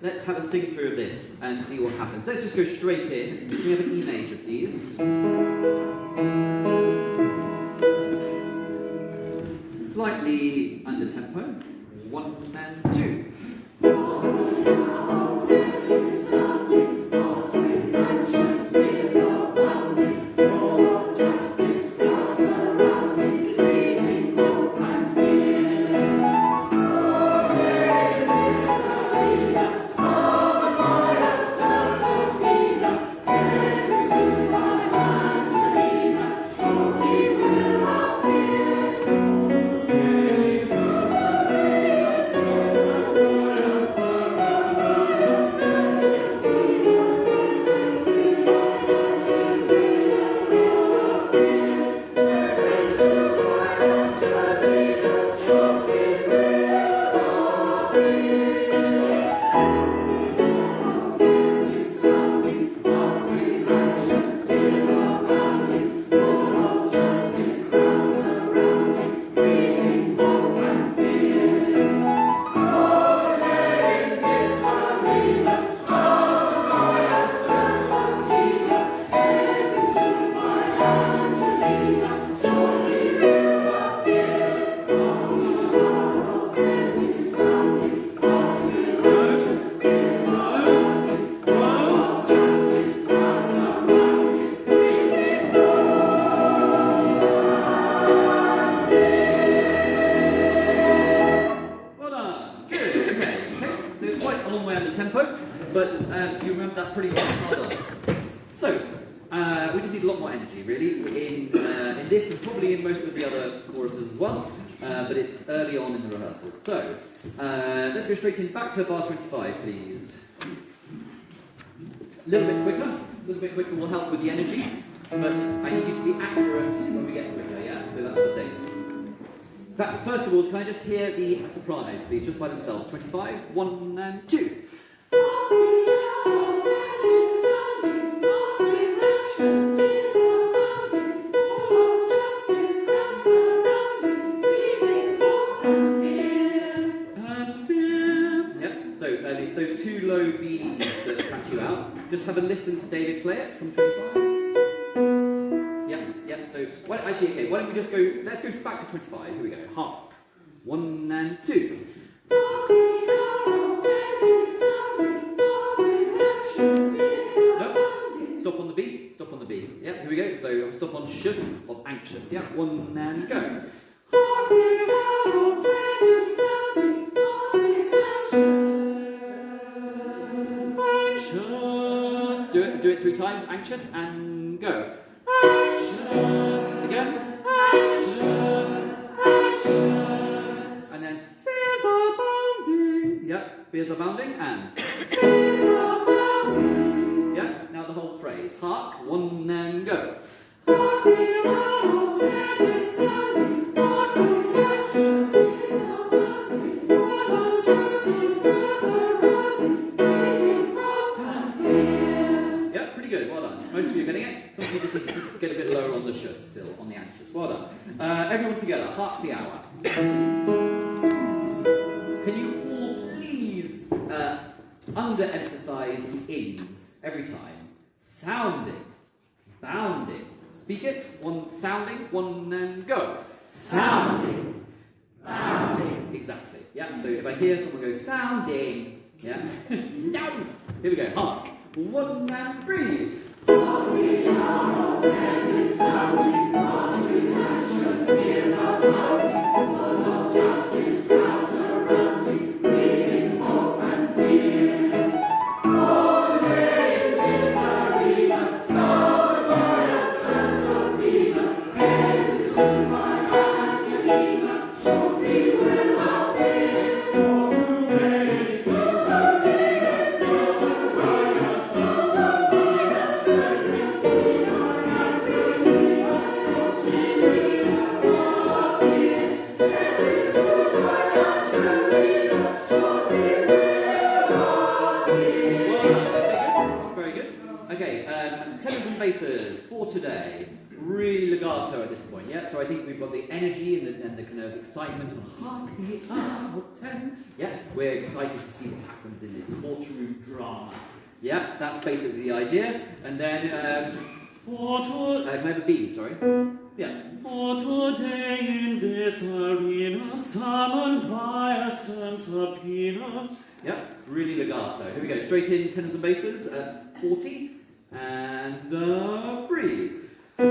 let's have a sing through of this and see what happens. Let's just go straight in. Can we have an E major, please? Slightly under tempo. 1 and 2. Back to bar 25, please. A little bit quicker will help with the energy, but I need you to be accurate when we get quicker, yeah? So that's the thing. But first of all, can I just hear the sopranos, please, just by themselves? 25, 1 and 2. Those two low B's that catch you out. Just have a listen to David play it from 25. Yeah, so, why don't we just go, let's go back to 25, here we go, hark. 1 and 2. Nope, stop on the B, yeah, here we go, so stop on shus of anxious, yeah, 1 and go. Do it 3 times, anxious, and go. Anxious. Again. Anxious. Anxious. And then fears are bounding. Yeah, fears are bounding, and fears are bounding. Yeah, now the whole phrase. Hark, 1 and go. Hark the hour of tempest sounding, awesome flashes, fears are bounding, all of justice grows surrounding, breathing hope and fear. Yeah, pretty good, well done. Most of you are getting it. Some people just need to get a bit lower on the shus still, on the anxious. Well done. Everyone together, hark the hour. Can you all please under-emphasize the ins every time? Sounding, bounding. Speak it. 1 sounding, 1 and go. Sounding, bounding. Exactly. Yeah. So if I hear someone go sounding, yeah. No. Here we go. Hark. 1 and breathe. Hark the hour of tempest sounding, lost with anxious fears are bounding, all of justice crowds surrounding, breathing hope and fear. For today is this arena, summoned by a stern subpoena, headed to my Angelina, shortly will appear. For today is the day that this arena, summoned by a stern subpoena, headed to my Angelina, will appear. Headed to my Angelina, shortly will appear. Very good. Okay, tenors and basses for today. really legato at this point, yeah? So I think we've got the energy and the kind of excitement of hark the hour 10. Yeah, we're excited to see what happens in this courtroom drama. Yeah, that's basically the idea. And then, remember B, sorry. Yeah. For today in this arena, summoned by a stern subpoena. Yeah, really legato. Here we go, straight in tenors and basses at 40. And breathe. For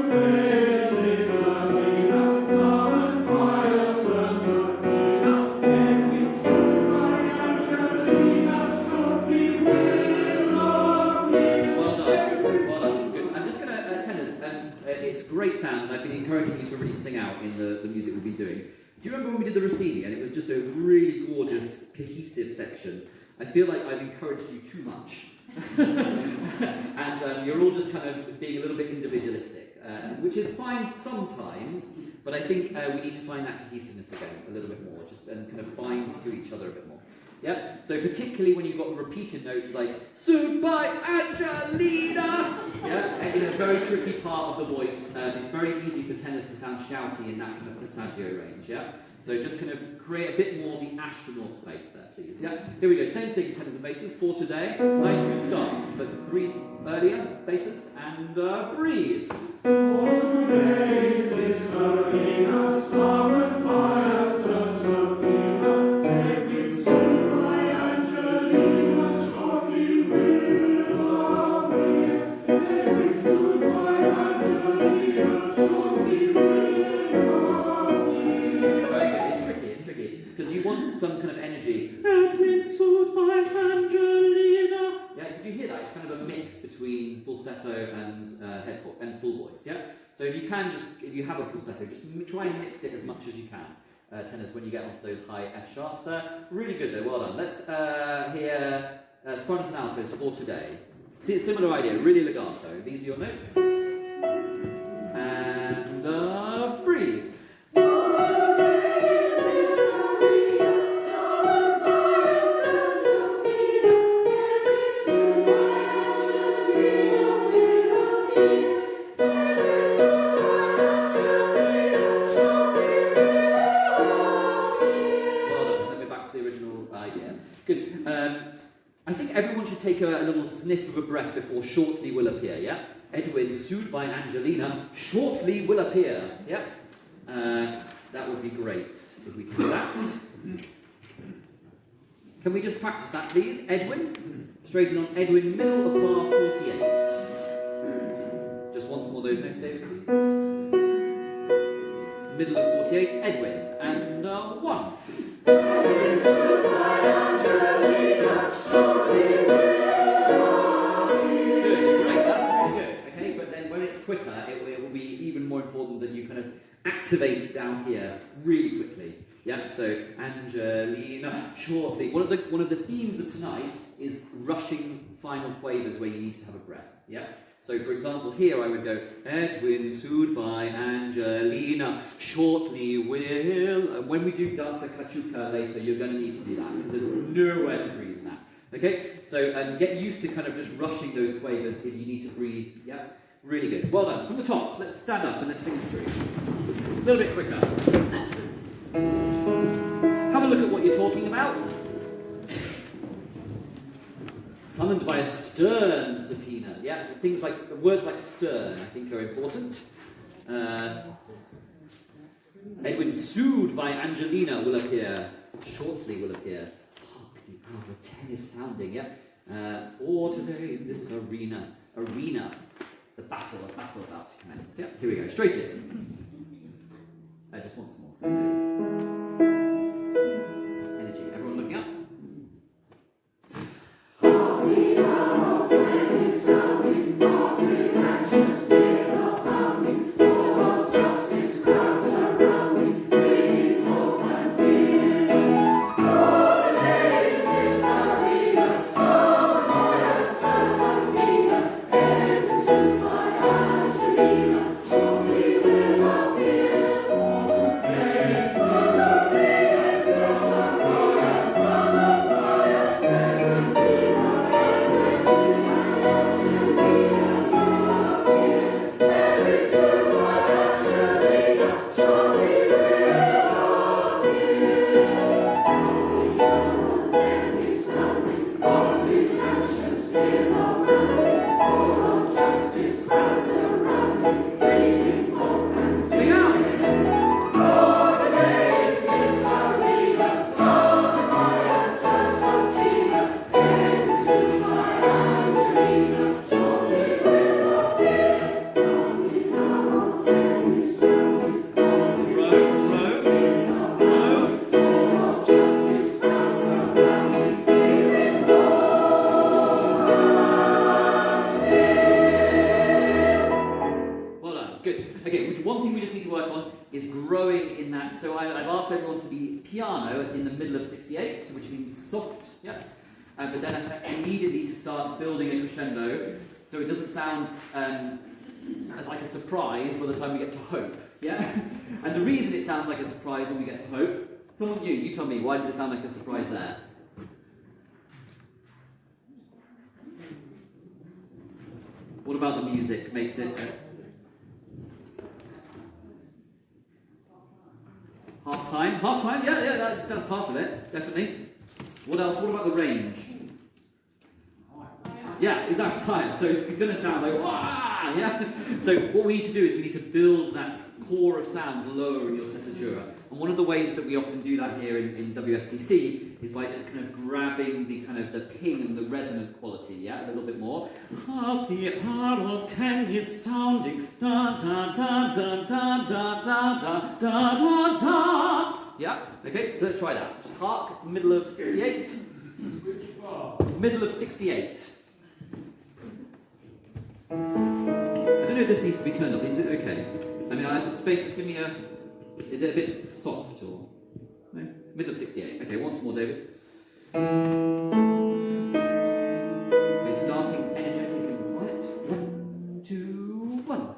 today in this arena, summoned by a stern subpoena, and we stood by Angelina, shortly will appear. Well done, good. I'm just going to, tenors, it's great sound, and I've been encouraging you to really sing out in the music we've been doing. Do you remember when we did the Rossini, and it was just a really gorgeous, cohesive section? I feel like I've encouraged you too much. And you're all just kind of being a little bit individualistic, which is fine sometimes, but I think we need to find that cohesiveness again a little bit more, just and kind of bind to each other a bit more. Yeah. So particularly when you've got repeated notes like "Sued by Angelina," yeah, in a very tricky part of the voice, it's very easy for tenors to sound shouty in that kind of passaggio range. Yeah. So just kind of create a bit more of the astronaut space there, please. Yeah. Here we go. Same thing, tenors and basses for today. Nice good start, but breathe earlier, basses, and breathe. For today in this arena, summoned by a stern subpoena, and we stood by Angelina, shortly will appear. And we stood by Angelina, shortly will appear. Very good. It's tricky, because you want some kind of energy. Edwin stood by Angelina. Yeah, did you hear that? It's kind of a mix between falsetto and full voice, yeah? So if you have a falsetto, just try and mix it as much as you can, tenors, when you get onto those high F sharps there. Really good though, well done. Let's hear sopranos and altos for today. Similar idea, really legato. These are your notes. And breathe. I think everyone should take a little sniff of a breath before shortly will appear, yeah? Edwin, sued by Angelina, shortly will appear, yeah? That would be great if we can do that. Can we just practice that, please? Edwin, straighten on Edwin, middle of bar 48. Just once more those notes, David, please. Middle of 48, Edwin, and 1. Edwin stood by Angelina, shortly will appear. Good, great, that's really good. Okay, but then when it's quicker, it will be even more important that you kind of activate down here really quickly. Yeah, so Angelina, shortly. One of the themes of tonight is rushing final quavers where you need to have a breath. Yeah. So, for example, here I would go, Edwin, sued by Angelina, shortly will. And when we do danza cachuca later, you're going to need to do that because there's nowhere to breathe in that. Okay? So, get used to kind of just rushing those quavers if you need to breathe. Yeah? Really good. Well done. From the top, let's stand up and let's sing this through. A little bit quicker. Have a look at what you're talking about. Summoned by a stern subpoena. Yeah, things like words like stern, I think, are important. Edwin, sued by Angelina, will appear. Shortly will appear. Hark, the hour of 10 is sounding. Yeah. For today in this arena. It's a battle about to commence. Yeah. Here we go. Straight in. Just once more. So energy. Everyone looking up. Shortly will appear. asked everyone to be piano in the middle of 68, which means soft, yeah? But then immediately to start building a crescendo, so it doesn't sound like a surprise by the time we get to hope, yeah? And the reason it sounds like a surprise when we get to hope, someone you tell me, why does it sound like a surprise there? What about the music makes it... Half time, yeah, that's part of it, definitely. What else? What about the range? Yeah, exactly, time. So it's going to sound like, wah, yeah? So what we need to do is we need to build that core of sound lower in your tessitura. And one of the ways that we often do that here in WSBC is by just kind of grabbing the kind of the ping and the resonant quality, yeah? A little bit more. Hark, the hour of 10 is sounding, da da da da da da da da da da. Yeah, okay, so let's try that. Hark, middle of 68. Which part? Middle of 68. I don't know if this needs to be turned up, is it okay? I mean, the bass is giving me a... Is it a bit soft or... No? Middle of 68. Okay, once more, David. Okay, starting energetic and quiet. 1, 2, 1.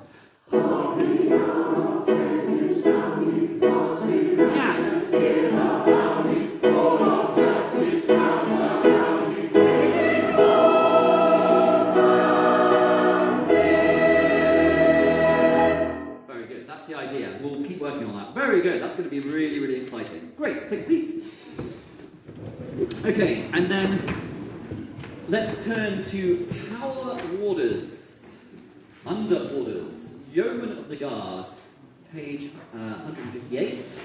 Very good, that's the idea. We'll keep working on that. Very good, that's going to be really, really exciting. Great, take a seat. Okay, and then let's turn to tower warders, under orders, yeomen of the guard, page 158.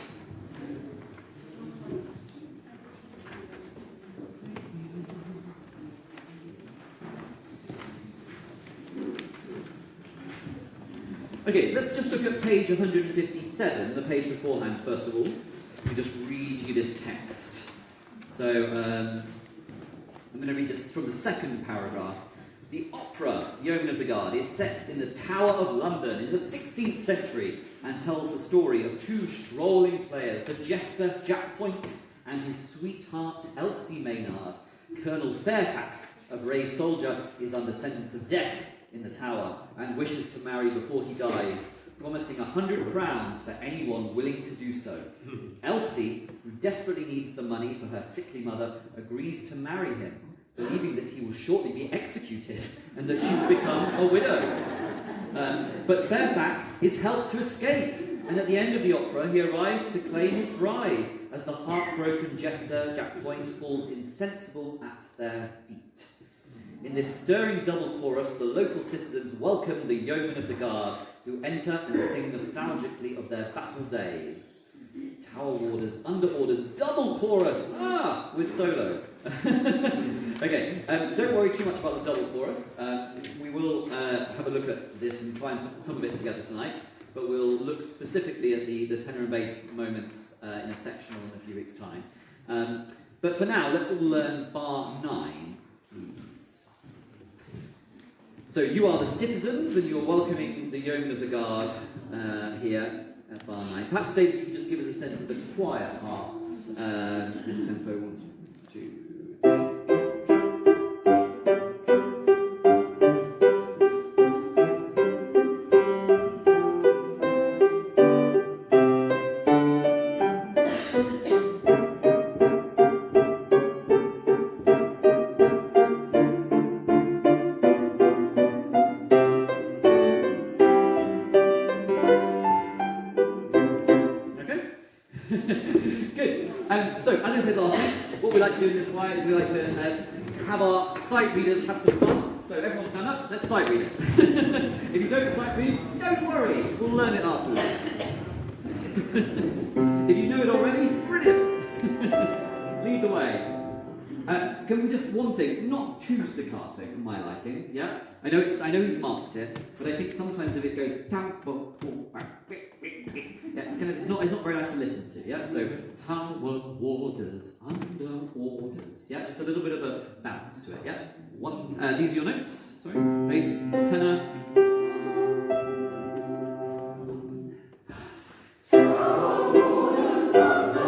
Okay, let's just look at page 157, the page beforehand, first of all. Let me just read you this text. So, I'm going to read this from the second paragraph. The opera, Yeomen of the Guard, is set in the Tower of London in the 16th century and tells the story of two strolling players, the jester Jack Point and his sweetheart Elsie Maynard. Colonel Fairfax, a brave soldier, is under sentence of death in the tower and wishes to marry before he dies, promising 100 crowns for anyone willing to do so. Elsie, who desperately needs the money for her sickly mother, agrees to marry him, believing that he will shortly be executed and that she will become a widow. But Fairfax is helped to escape, and at the end of the opera he arrives to claim his bride as the heartbroken jester Jack Point falls insensible at their feet. In this stirring double chorus, the local citizens welcome the yeomen of the guard, who enter and sing nostalgically of their battle days. Tower warders, under orders, double chorus, with solo. Okay, don't worry too much about the double chorus. We will have a look at this and try and put some of it together tonight, but we'll look specifically at the tenor and bass moments in a sectional in a few weeks' time. But for now, let's all learn bar 9, please. So you are the citizens, and you're welcoming the yeomen of the guard here at bar 9. Perhaps, David, you can just give us a sense of the quiet parts. This tempo, 1, 2. Good. So, as I said last week, what we like to do in this choir is we like to have our sight readers have some fun. So everyone stand up, let's sight read it. If you don't sight read, don't worry, we'll learn it afterwards. If you know it already, brilliant. Lead the way. Can we just, one thing, not too staccato for my liking, yeah? I know he's marked it, but I think sometimes if it goes down, yeah, it's not very nice to listen to, yeah? So, tower warders, under orders, yeah? Just a little bit of a bounce to it, yeah? These are your notes, sorry, bass, tenor. Tower warders, under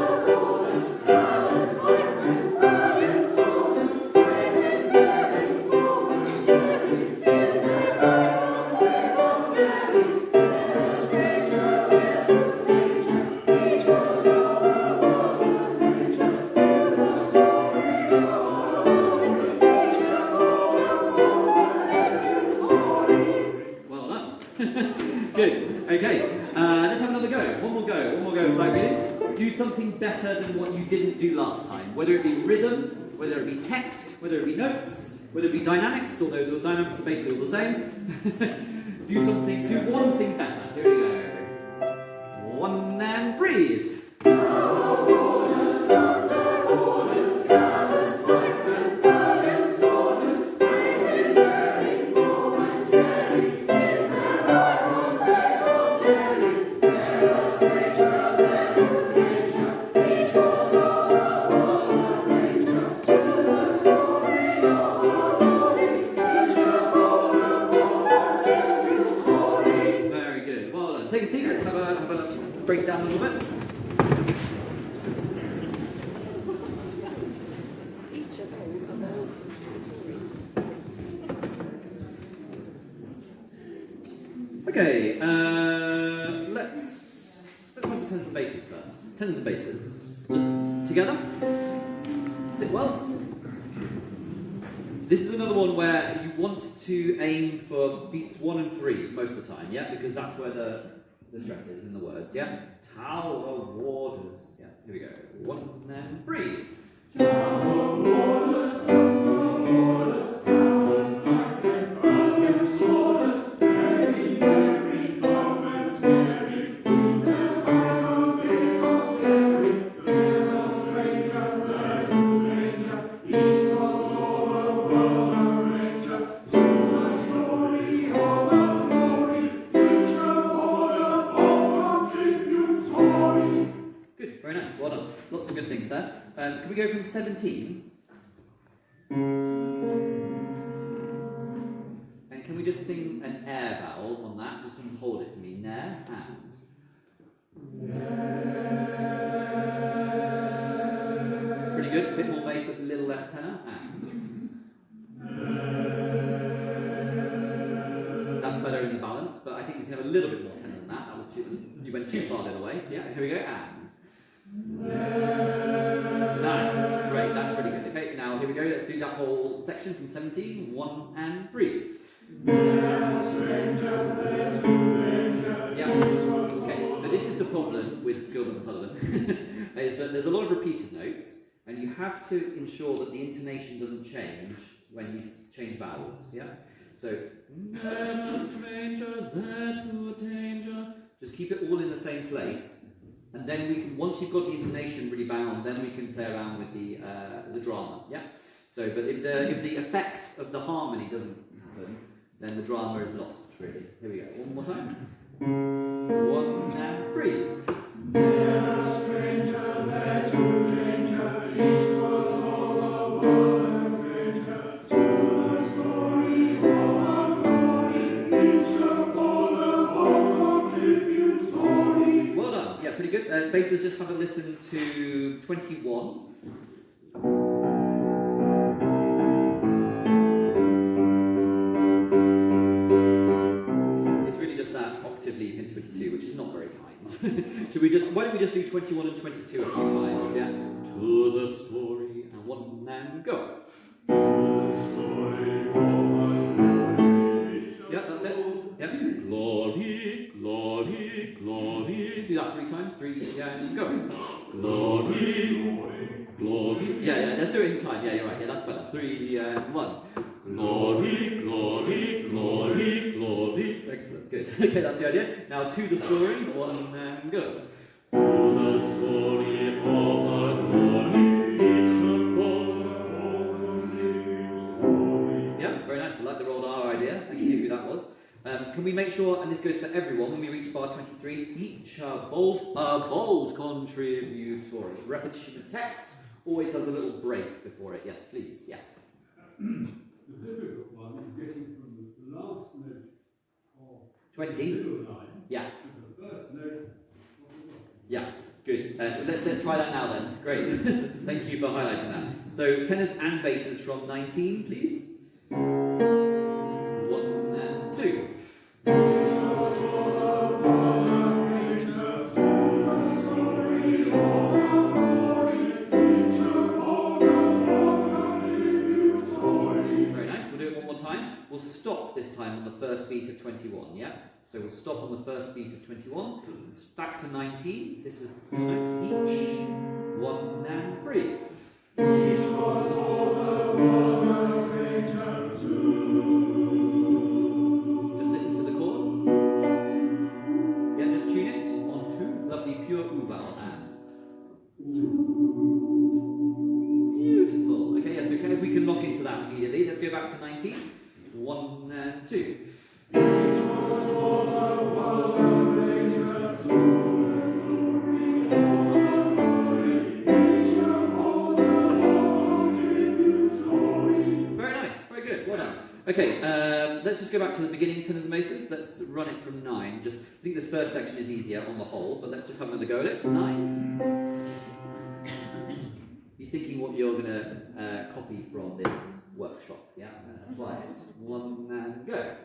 Good. Okay. Let's have another go. One more go. Sight reading. Do something better than what you didn't do last time. Whether it be rhythm, whether it be text, whether it be notes, whether it be dynamics, although the dynamics are basically all the same. Do one thing better. Here we go. One and breathe. Take a seat, let's have a break down a little bit. Okay, let's look at tens and bases first. Tens and bases. Just together. Sit well. This is another one where you want to aim for beats 1 and 3 most of the time, yeah? Because that's where the stress is in the words, yeah? Tower waters. Yeah, here we go. 1 and breathe. Tower waters, black and valiant swords, heavy, merry, foul and scary. In the battle bits of carry, there a stranger, there to danger. Each was all a world a ranger, to the story of a glory. Each a border of contributory. Good, very nice, well done. Lots of good things there. Can we go from 17? And can we just sing an air vowel on that? Just hold it for me. Nair and. It's pretty good. A bit more bass, a little less tenor. And. That's better in the balance, but I think you can have a little bit more tenor than that. That was you went too far the other way. Yeah, here we go. And. Nice, great, that's really good. Okay, now here we go, let's do that whole section from 17, 1 and breathe. Yeah, okay, so this is the problem with Gilbert and Sullivan, is that there's a lot of repeated notes, and you have to ensure that the intonation doesn't change when you change vowels, yeah? So, never stranger, there to danger, just keep it all in the same place. And then we can, once you've got the intonation really bound, then we can play around with the drama, yeah? So, but if the effect of the harmony doesn't happen, then the drama is lost, really. Here we go, one more time. 1 and breathe. Never stranger, there to danger, each was all a world a stranger, to the story of our glory, each a border of contributory. Well done, yeah, pretty good. Basses, just have a listen to 21. It's really just that octave leap in 22, which is not very kind. Why don't we just do 21 and 22 a few times, yeah? To the story, and 1 and go. To the story of our glory. Yep, that's it. Yep. Glory, glory, glory. Do that 3 times. 3 and go. Glory, glory. Yeah, let's do it in time. Yeah, you're right. Yeah, that's better. 3 and 1. Glory, glory, glory, glory. Excellent, good. Okay, that's the idea. Now to the story, 1 and go. To the story of our glory, each a border of contributory. Yeah, very nice. I like the rolled R idea. Thank you, who that was. Can we make sure, and this goes for everyone, when we reach bar 23, each a bold contributory. Repetition of text always has a little break before it. Yes, please. Yes. The difficult one is getting from the last note of 20. the middle line Yeah. to the first note of the bottom. Yeah. Good. Let's try that now then. Great. Thank you for highlighting that. So tenors and basses from 19, please. 1 and 2. Very nice. We'll do it one more time. We'll we'll stop this time on the first beat of 21, yeah? So we'll stop on the first beat of 21. It's back to 19. This is 4 notes each. 1 and 3. Each was over one stranger too. Just listen to the chord. Yeah, just tune it on 2. Lovely pure oval and. Beautiful. Okay, yeah, so we can lock into that immediately. Let's go back to 19. 1 and 2. Each was over one stranger too. Okay, let's just go back to the beginning tenors and basses. Let's run it from 9. Just, I think this first section is easier on the whole, but let's just have another go at it. 9. Be thinking what you're going to copy from this workshop, yeah? Apply it. 1 and go.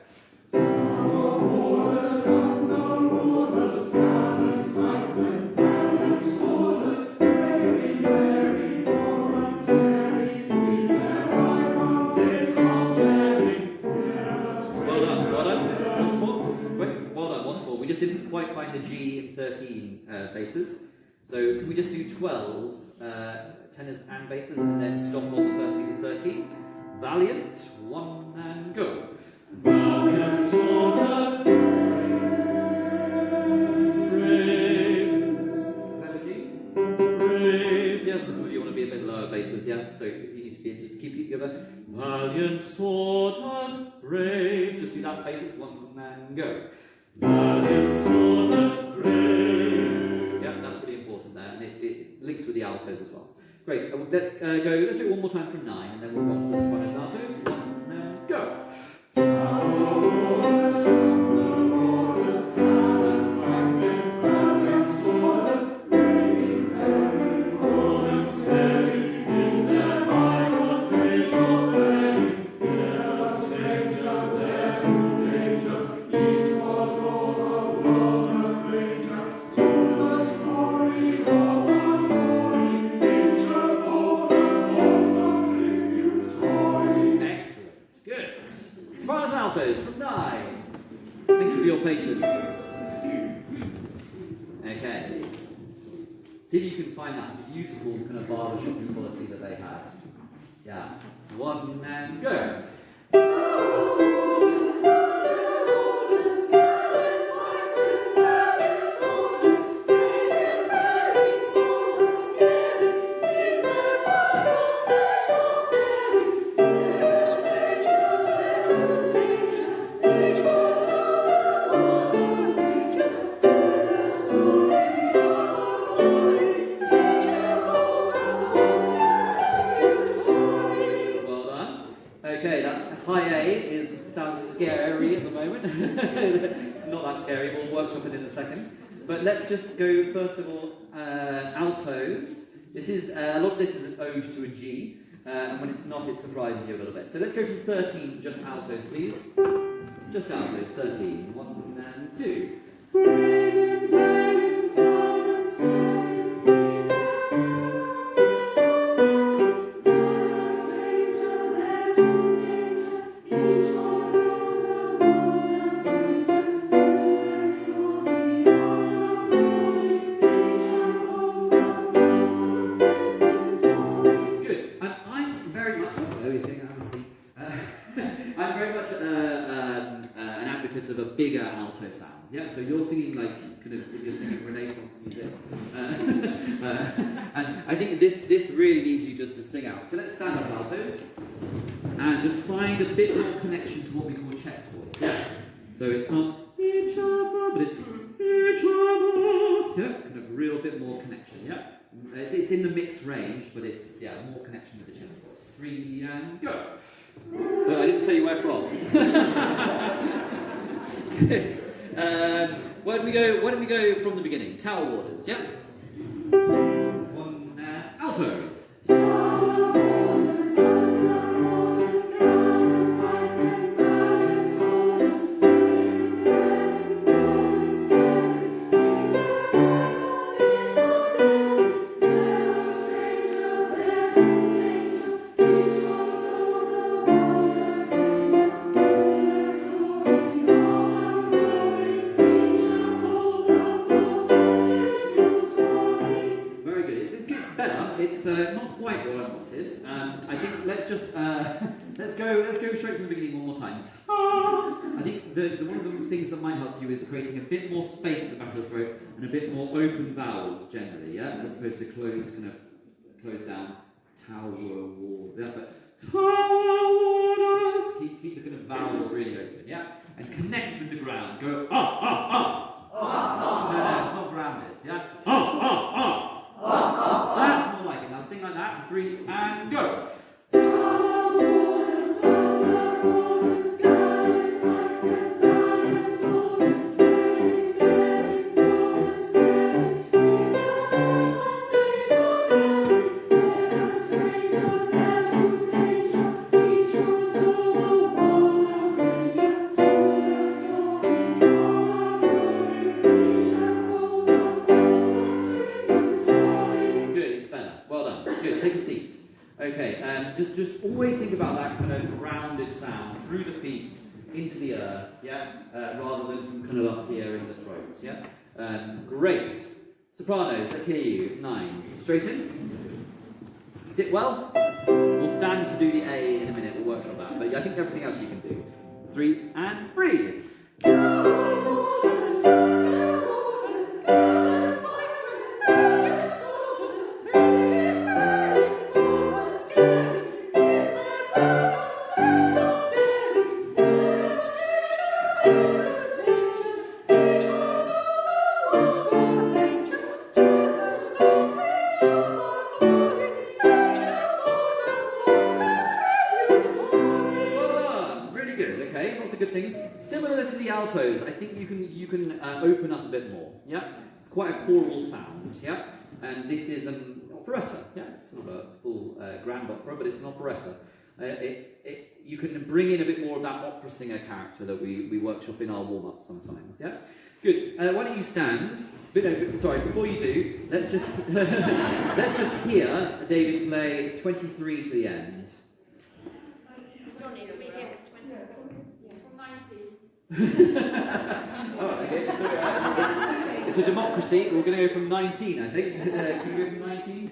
We just didn't quite find the G in 13 basses. So can we just do 12 tenors and basses and then stop on the first beat of 13? Valiant, 1 and go. Valiant soldiers, brave. Clever G? Brave. Yes, this is where you want to be a bit lower basses, yeah? So you need to be just to keep it together. Valiant soldiers, brave. Just do that basis, 1 and go. Valiant soldiers, brave. Yeah, that's really important there, and it links with the altos as well. Great, let's do it one more time from 9, and then we'll go on to the sopranos and altos. 1 and go. From 9. Thank you for your patience. Okay. See if you can find that beautiful kind of barbershop quality that they had. Yeah. 1 and go. Sounds scary at the moment. It's not that scary, we'll workshop it in a second. But let's just go, first of all, altos. This is, a lot of this is an ode to a G, and when it's not, it surprises you a little bit. So let's go from 13, just altos, please. Just altos, 13. 1 and 2. Of a bigger alto sound, yeah. So you're singing like you're singing Renaissance music, and I think this really needs you just to sing out. So let's stand up altos and just find a bit more connection to what we call chest voice. Yeah. So it's not but it's yeah, kind of real bit more connection. Yeah. It's in the mixed range, but it's more connection with the chest voice. 3 and go. I didn't say where from. Good. Why don't we go from the beginning? Tower Waters, yeah? 1 alto. not quite what I wanted. I think let's just let's go straight from the beginning one more time. I think one of the things that might help you is creating a bit more space at the back of the throat and a bit more open vowels generally, yeah, as opposed to close down tower wall. Yeah, but towers. Keep the kind of vowel really open, yeah, and connect with the ground. Go No, it's not grounded, yeah. That's more like it. Now sing like that. 3 and go. Just always think about that kind of grounded sound through the feet into the earth, yeah, rather than from kind of up here in the throat, yeah. Great. Sopranos, let's hear you. 9. Straight in. Sit well. We'll stand to do the A in a minute. We'll workshop that, but I think everything else you can do. 3 and breathe. Altos, I think you can open up a bit more. Yeah, it's quite a choral sound. Yeah, and this is an operetta. Yeah, it's not a full grand opera, but it's an operetta. You can bring in a bit more of that opera singer character that we workshop in our warm up sometimes. Yeah, good. Why don't you stand? Sorry, before you do, let's just let's just hear David play 23 to the end. Oh, okay. So, it's a democracy. We're going to go from 19, I think. Can we go from 19?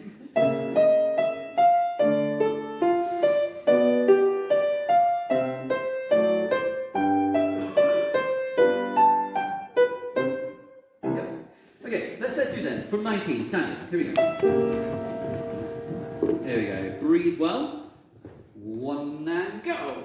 Yep. Okay, let's do then. From 19, standing. Here we go. There we go. Breathe well. 1 and go.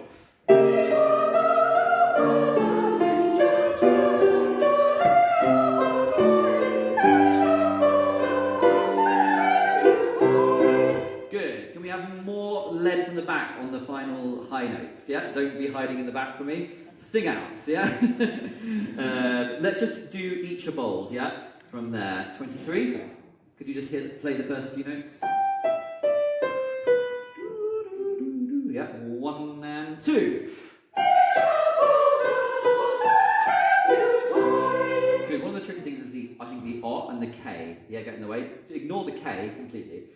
Lead from the back on the final high notes, yeah? Don't be hiding in the back for me. Sing out, yeah? Let's just do each a bold, yeah? From there. 23. Could you just play the first few notes? Yeah, 1 and 2. Good. One of the tricky things is I think the O and the K, yeah, get in the way. Ignore the K completely.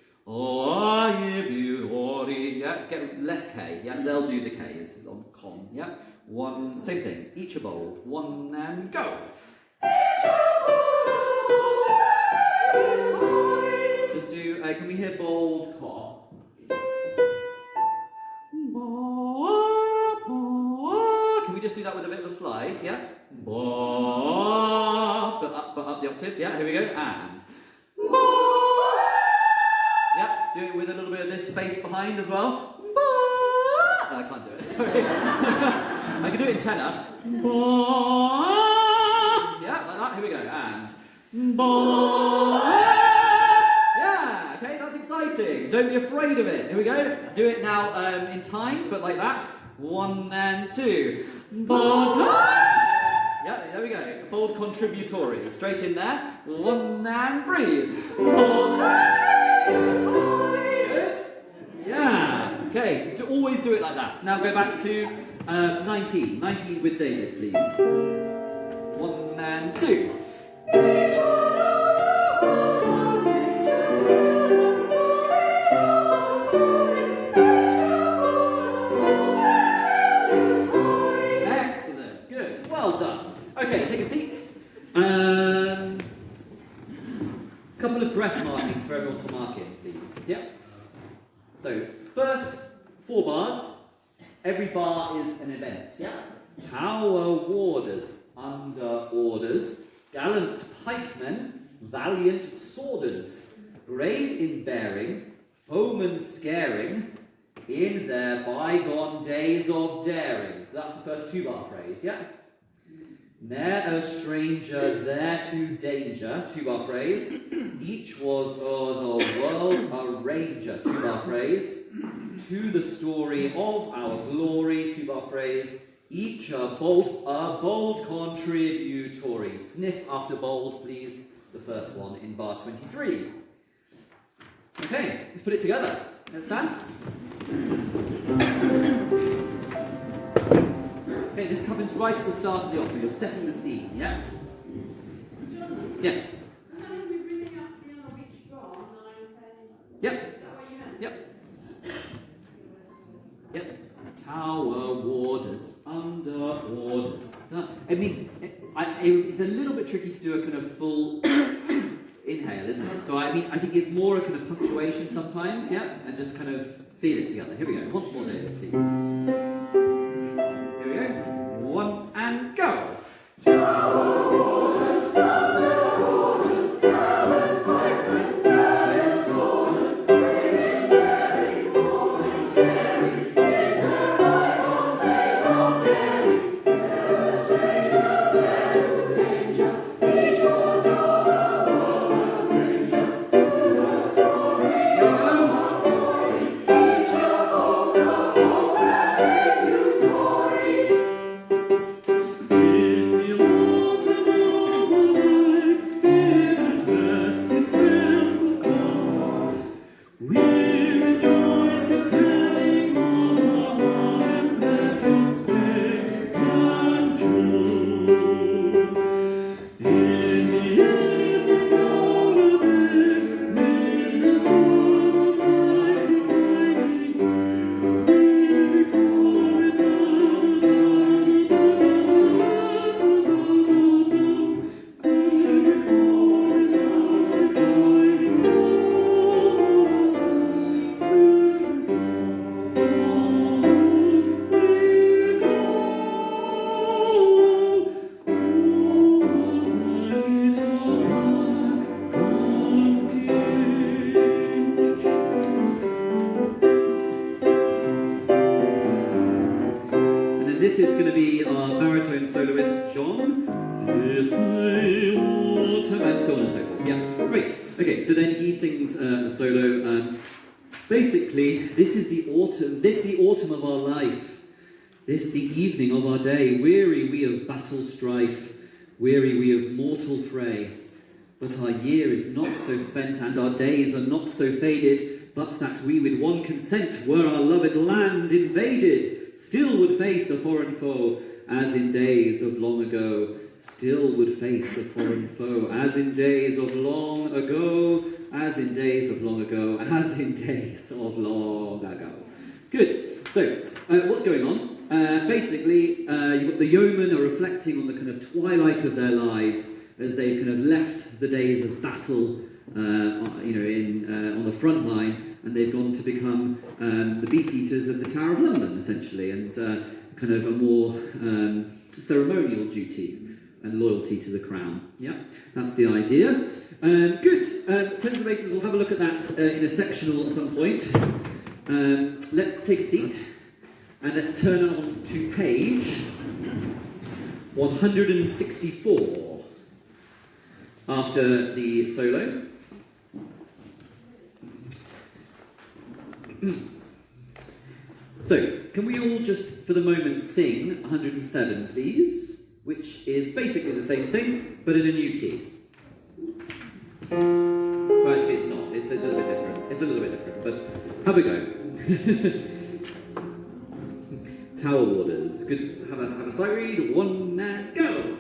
Yeah, get less K, yeah, they'll do the K's on con, yeah. 1, same thing, each a bold, 1 and go. Just do, can we hear bold ca? Can we just do that with a bit of a slide, yeah? But up the octave, yeah, here we go, and yeah, do it with a little bit of this space behind as well. No, I can't do it, sorry. I can do it in tenor. Yeah, like that, here we go, and yeah, okay, that's exciting. Don't be afraid of it. Here we go. Do it now in time, but like that. 1 and 2. Yeah, there we go. Bold contributory. Straight in there. 1 and breathe. Good. Yeah. Okay. Always do it like that. Now go back to 19. 19 with David, please. 1 and 2. Excellent. Good. Well done. Okay, take a seat. Couple of breath markings for everyone to mark in, please. Yep. 4 bars. Every bar is an event, yeah? Tower warders, under orders, gallant pikemen, valiant sworders, brave in bearing, foemen scaring, in their bygone days of daring. So that's the first 2 bar phrase, yeah? Ne'er a stranger there to danger, 2 bar phrase. Each was o'er the world a ranger, 2 bar phrase. To the story of our glory, 2 bar phrase. Each a bold contributory. Sniff after bold, please. The first one in bar 23. Okay, let's put it together. Let's stand. Okay, this happens right at the start of the opera. You're setting the scene, yeah? Yes? Does that mean we're bringing up the other which bar, 9, 10? Yep. Is that what you meant? Yep. Yep. Tower warders, under orders. I mean, it's a little bit tricky to do a kind of full inhale, isn't it? So I think it's more a kind of punctuation sometimes, yeah? And just kind of feel it together. Here we go. Once more, David, please. Here we go. 1 and go. Tower warders, thunder orders, gallant pikemen, valiant sworders, brave in bearing, foemen scaring, in their bygone days of daring. Ne'er a stranger there to danger, each was o'er the world a ranger. To the story of our glory, each a bold contributory. In the autumn of our life, in that best example come, we rejoice in telling of our impetuous faith and joy. In the evening holiday, when the sun of light declining, we recall And then this is going to be our baritone soloist, John. This the autumn, and so on and so forth. Yeah, great. Okay, so then he sings a solo. Basically, this is the autumn of our life. This the evening of our day. Weary we of battle strife, weary we of mortal fray. But our year is not so spent, and our days are not so faded, but that we with one consent, were our loved land invaded, still would face a foreign foe, as in days of long ago. Still would face a foreign foe, as in days of long ago, as in days of long ago, as in days of long ago. Good. So, what's going on? Basically, you've got the yeomen are reflecting on the kind of twilight of their lives as they've kind of left the days of battle, on the front line, and they've gone to become the beefeaters of the Tower of London, essentially, and kind of a more ceremonial duty and loyalty to the crown. Yeah, that's the idea. Good. Terms and bases, we'll have a look at that in a sectional at some point. Let's take a seat and let's turn on to page 164 after the solo. So, can we all just, for the moment, sing 107, please? Which is basically the same thing, but in a new key. Well, actually, it's not. It's a little bit different. It's a little bit different, but have a go. Tower Warders. Good. Have a sight read. 1 and go.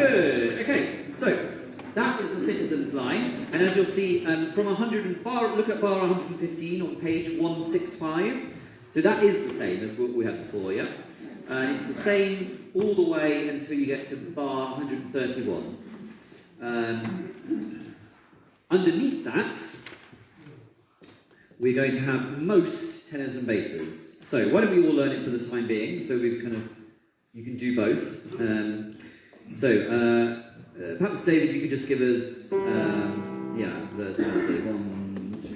Good. Okay, so that is the citizens line, and as you'll see, from 100 and bar, look at bar 115 on page 165. So that is the same as what we had before, yeah. It's the same all the way until you get to bar 131. Underneath that, we're going to have most tenors and basses. So why don't we all learn it for the time being? So we've you can do both. Perhaps David, you could just give us, the melody. 1, 2.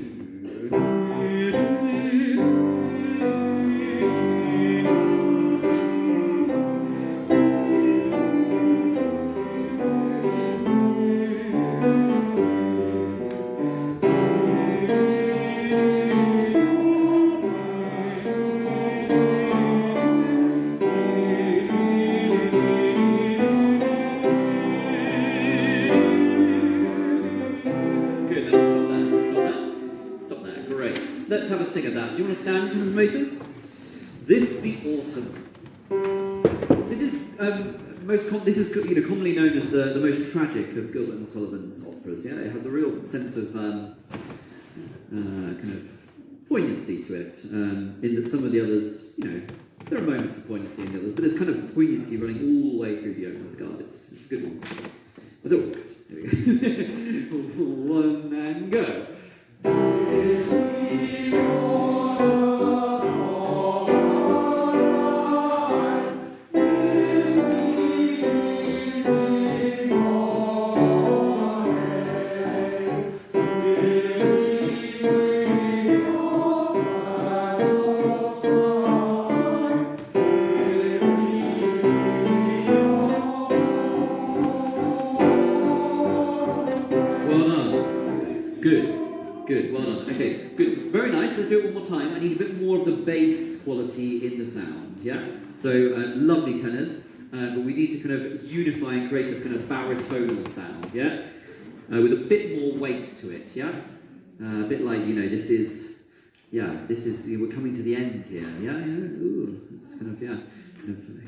Let's have a sing of that. Do you want to stand, Tenors and Basses? This the autumn. This is commonly known as the most tragic of Gilbert and Sullivan's operas. Yeah, it has a real sense of kind of poignancy to it. In that some of the others, there are moments of poignancy in the others, but there's kind of poignancy running all the way through the Omen of the Guard. It's a good one. But they're all good. Here we go. 1 and go. Good, well done. Okay, good. Very nice. Let's do it one more time. I need a bit more of the bass quality in the sound, yeah? So, lovely tenors, but we need to kind of unify and create a kind of baritonal sound, yeah? With a bit more weight to it, yeah? A bit like, we're coming to the end here, yeah? Ooh, it's kind of, here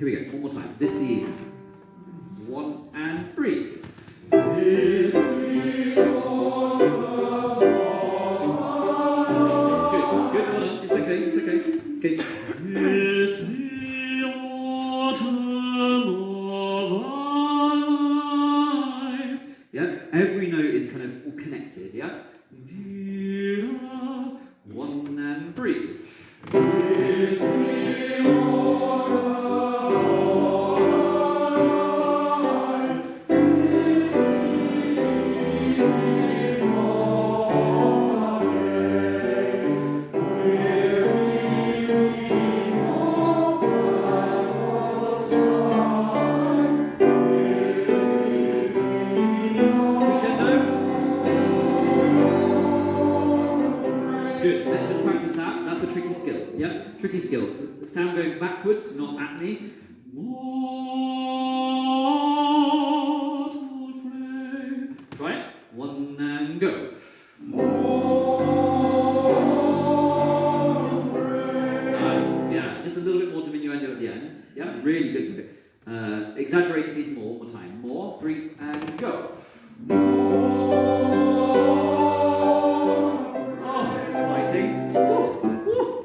we go, one more time. This the evening. 1 and 3. This the autumn. Okay. Is the autumn of our life. Yeah, every note is kind of all connected, yeah? 1 and 3. Is the autumn of our life. Is the tricky skill. Sound going backwards, not at me. Try it. 1 and go. Nice, yeah. Just a little bit more diminuendo at the end. Yeah, really good. Exaggerated even more. One more time. More. 3 and go. Oh, it's exciting.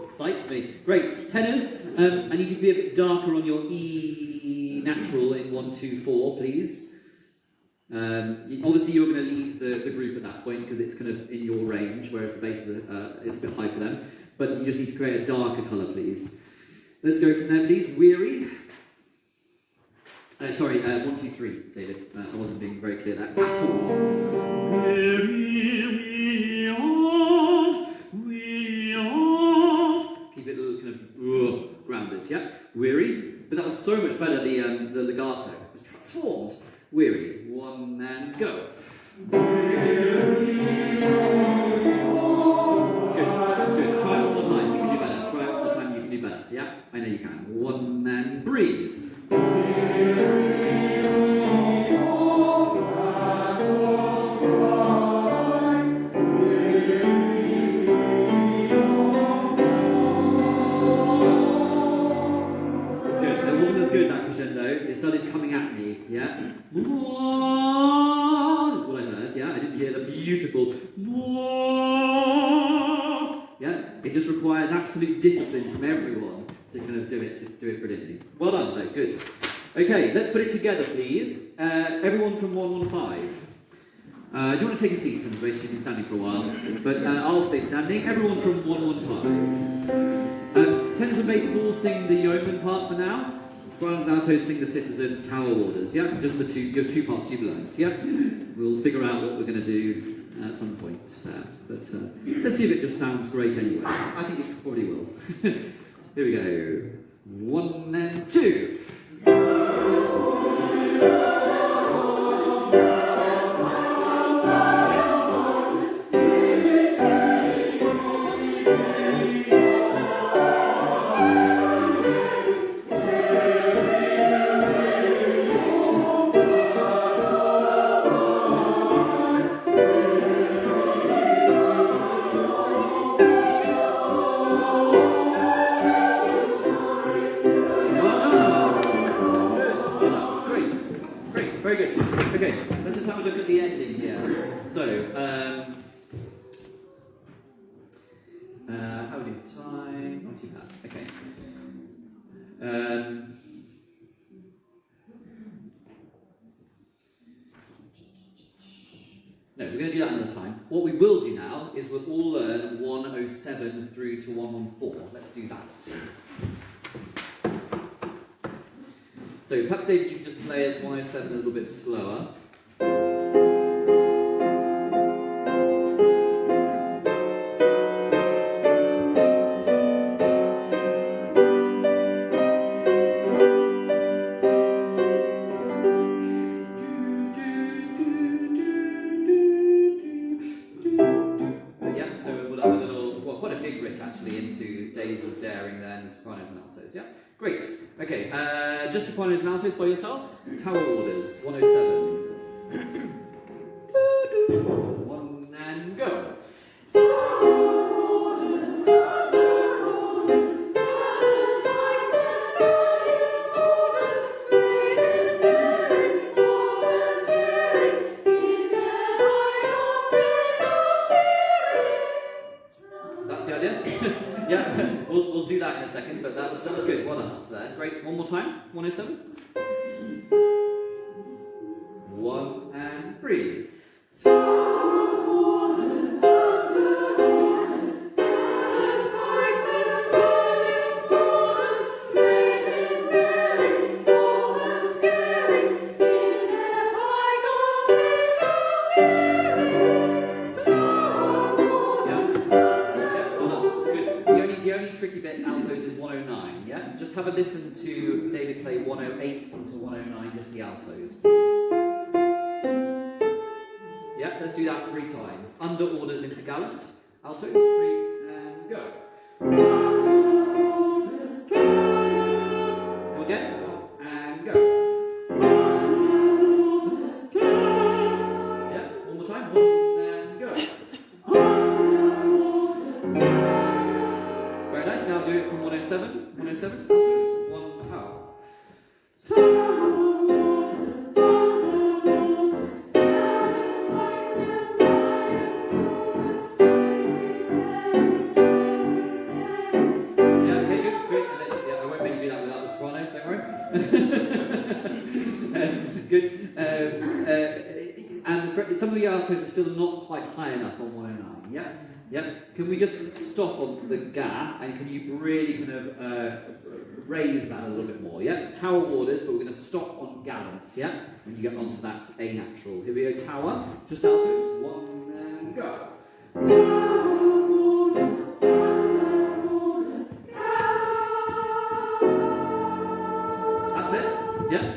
Excites me. Great. Tenors, I need you to be a bit darker on your E natural in 1, 2, 4, please. Obviously, you're going to leave the group at that point because it's kind of in your range, whereas the bass is a bit high for them. But you just need to create a darker colour, please. Let's go from there, please. Weary. 1, 2, 3, David. I wasn't being very clear there at all. Weary of. Keep it a little kind of grounded, yeah? Weary. But that was so much better, the legato. It was transformed. Weary. 1 and go. Good. Try it one more time. You can do better. Try it one more time. You can do better. Yeah? I know you can. 1 and breathe. It started coming at me, yeah? That's what I heard, yeah? I didn't hear the beautiful yeah? It just requires absolute discipline from everyone to kind of do it brilliantly. Well done, though, good. Okay, let's put it together, please. Everyone from 115. Do you want to take a seat, Thames You've been standing for a while, but I'll stay standing. Everyone from 115. Tenors and basses all sing the yeoman part for now. Sopranos and altos sing the citizens' tower orders, yeah? Just your two parts you've learned, yeah? We'll figure out what we're going to do at some point, but let's see if it just sounds great anyway. I think it probably will. Here we go. 1 and 2. Very good. Okay, let's just have a look at the ending here. So, how are we doing? Time? Not too bad. Okay. No, we're going to do that another time. What we will do now is we'll all learn 107 through to 114. Let's do that. So perhaps, David, you can just play us 107 a little bit slower. Yeah, so we'll have a little, well, quite a big bit actually into Days of Daring then, sopranos and altos, yeah? Great. Okay, just sopranos and altos by yourselves. Tower orders, 107. 1 and go. That's the idea? Yeah, we'll do that in a second, but that was good. Well done up to there. Great. One more time. 107. 1 and 3. Tricky bit, altos is 109, yeah? Just have a listen to David play 108 into 109, just the altos, please. Yeah, let's do that 3 times. Under orders into gallant, altos, 3 and go. Again, 1 and go. Yeah, one more time, 1 and go. Now do it from 107. 107. Altos. 1 tower. Yeah, okay, good, great. And then, yeah, I won't make you do that without the sopranos, don't worry. Good. And some of the altos are still not quite high enough on 109. Yeah. Yeah, can we just stop on the ga and can you really kind of raise that a little bit more? Yeah, tower orders, but we're going to stop on gallants. Yeah, when you get onto that A natural. Here we go, tower, just altos, 1 and go. That's it. Yeah.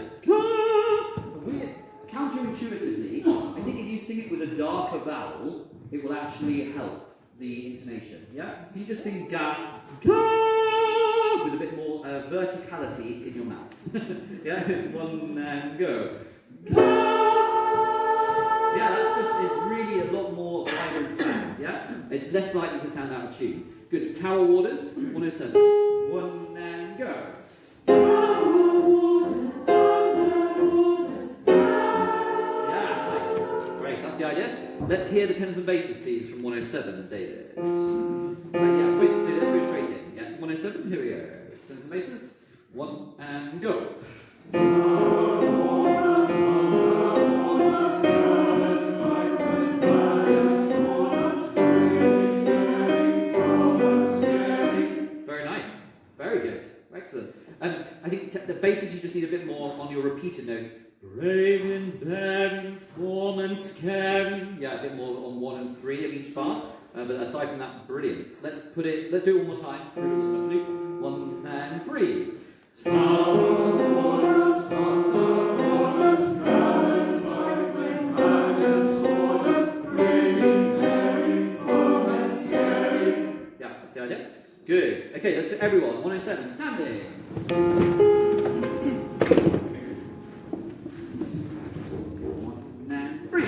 Counterintuitively, I think if you sing it with a darker vowel, it will actually help the intonation, yeah? Can you just sing ga, ga, with a bit more verticality in your mouth? Yeah, 1 and go. Ga. Yeah, that's just, it's really a lot more vibrant sound, yeah? It's less likely to sound out of tune. Good, tower orders, 107. 1 and go. Tower orders, the idea. Let's hear the tenors and basses, please, from 107, David. Yeah, wait, no, let's go straight in. Yeah, 107, here we go. Tenors and basses, 1 and go. Very nice. Very good. Excellent. I think the basses you just need a bit more on your repeated notes. Brave in bearing, form and scary. Yeah, a bit more on 1 and 3 of each part. But aside from that, brilliant. Let's do it one more time. Really good stuff, Luke. 1 and 3. Yeah, that's the idea. Good. Okay, let's do everyone. 107, standing. 1 and 3.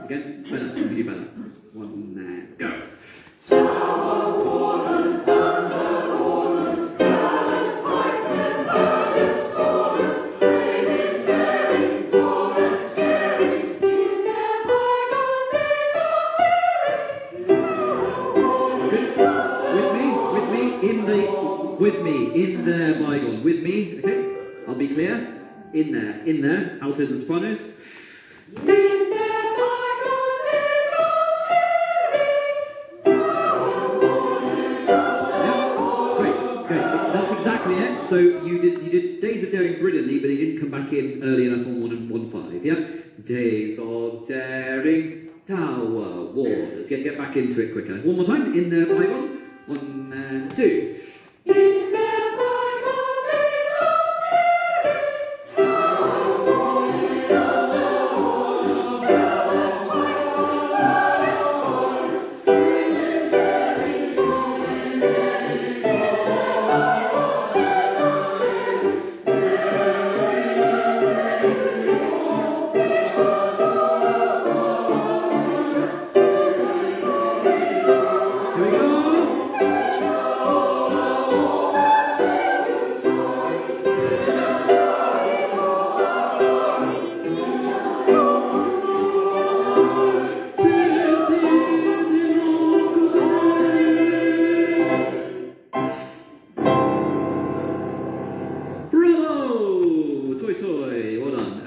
Again, better. You can do better. 1 and go. In there, bygone. With me, okay? I'll be clear. In there, altos and sopranos. That's exactly it. So you did Days of Daring brilliantly, but he didn't come back in early enough on 1 and 1-5. Yeah, Days of Daring, Tower Warders. Get back into it quicker. One more time. In there, bygone. 1 and 2.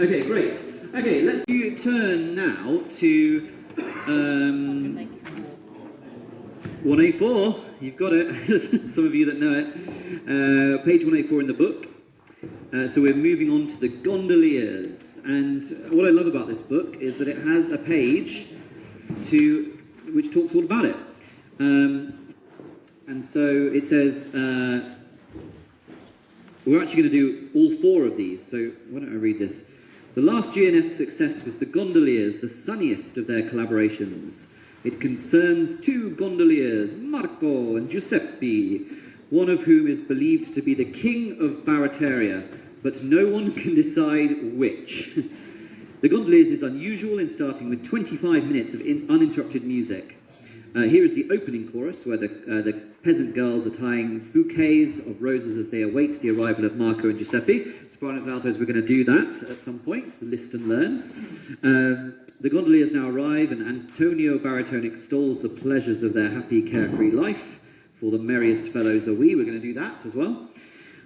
Okay, great. Okay, let's turn now to 184. You've got it. Some of you that know it. Page 184 in the book. So we're moving on to the gondoliers. And what I love about this book is that it has a page which talks all about it. And so it says, we're actually going to do all 4 of these. So why don't I read this? The last GNS success was the gondoliers, the sunniest of their collaborations. It concerns 2 gondoliers, Marco and Giuseppe, one of whom is believed to be the king of Barataria, but no one can decide which. The gondoliers is unusual in starting with 25 minutes of uninterrupted music. Here is the opening chorus, where the peasant girls are tying bouquets of roses as they await the arrival of Marco and Giuseppe. Sopranos and altos, we're going to do that at some point, the list and learn. The gondoliers now arrive, and Antonio Baritone extols the pleasures of their happy, carefree life. For the merriest fellows are we. We're going to do that as well.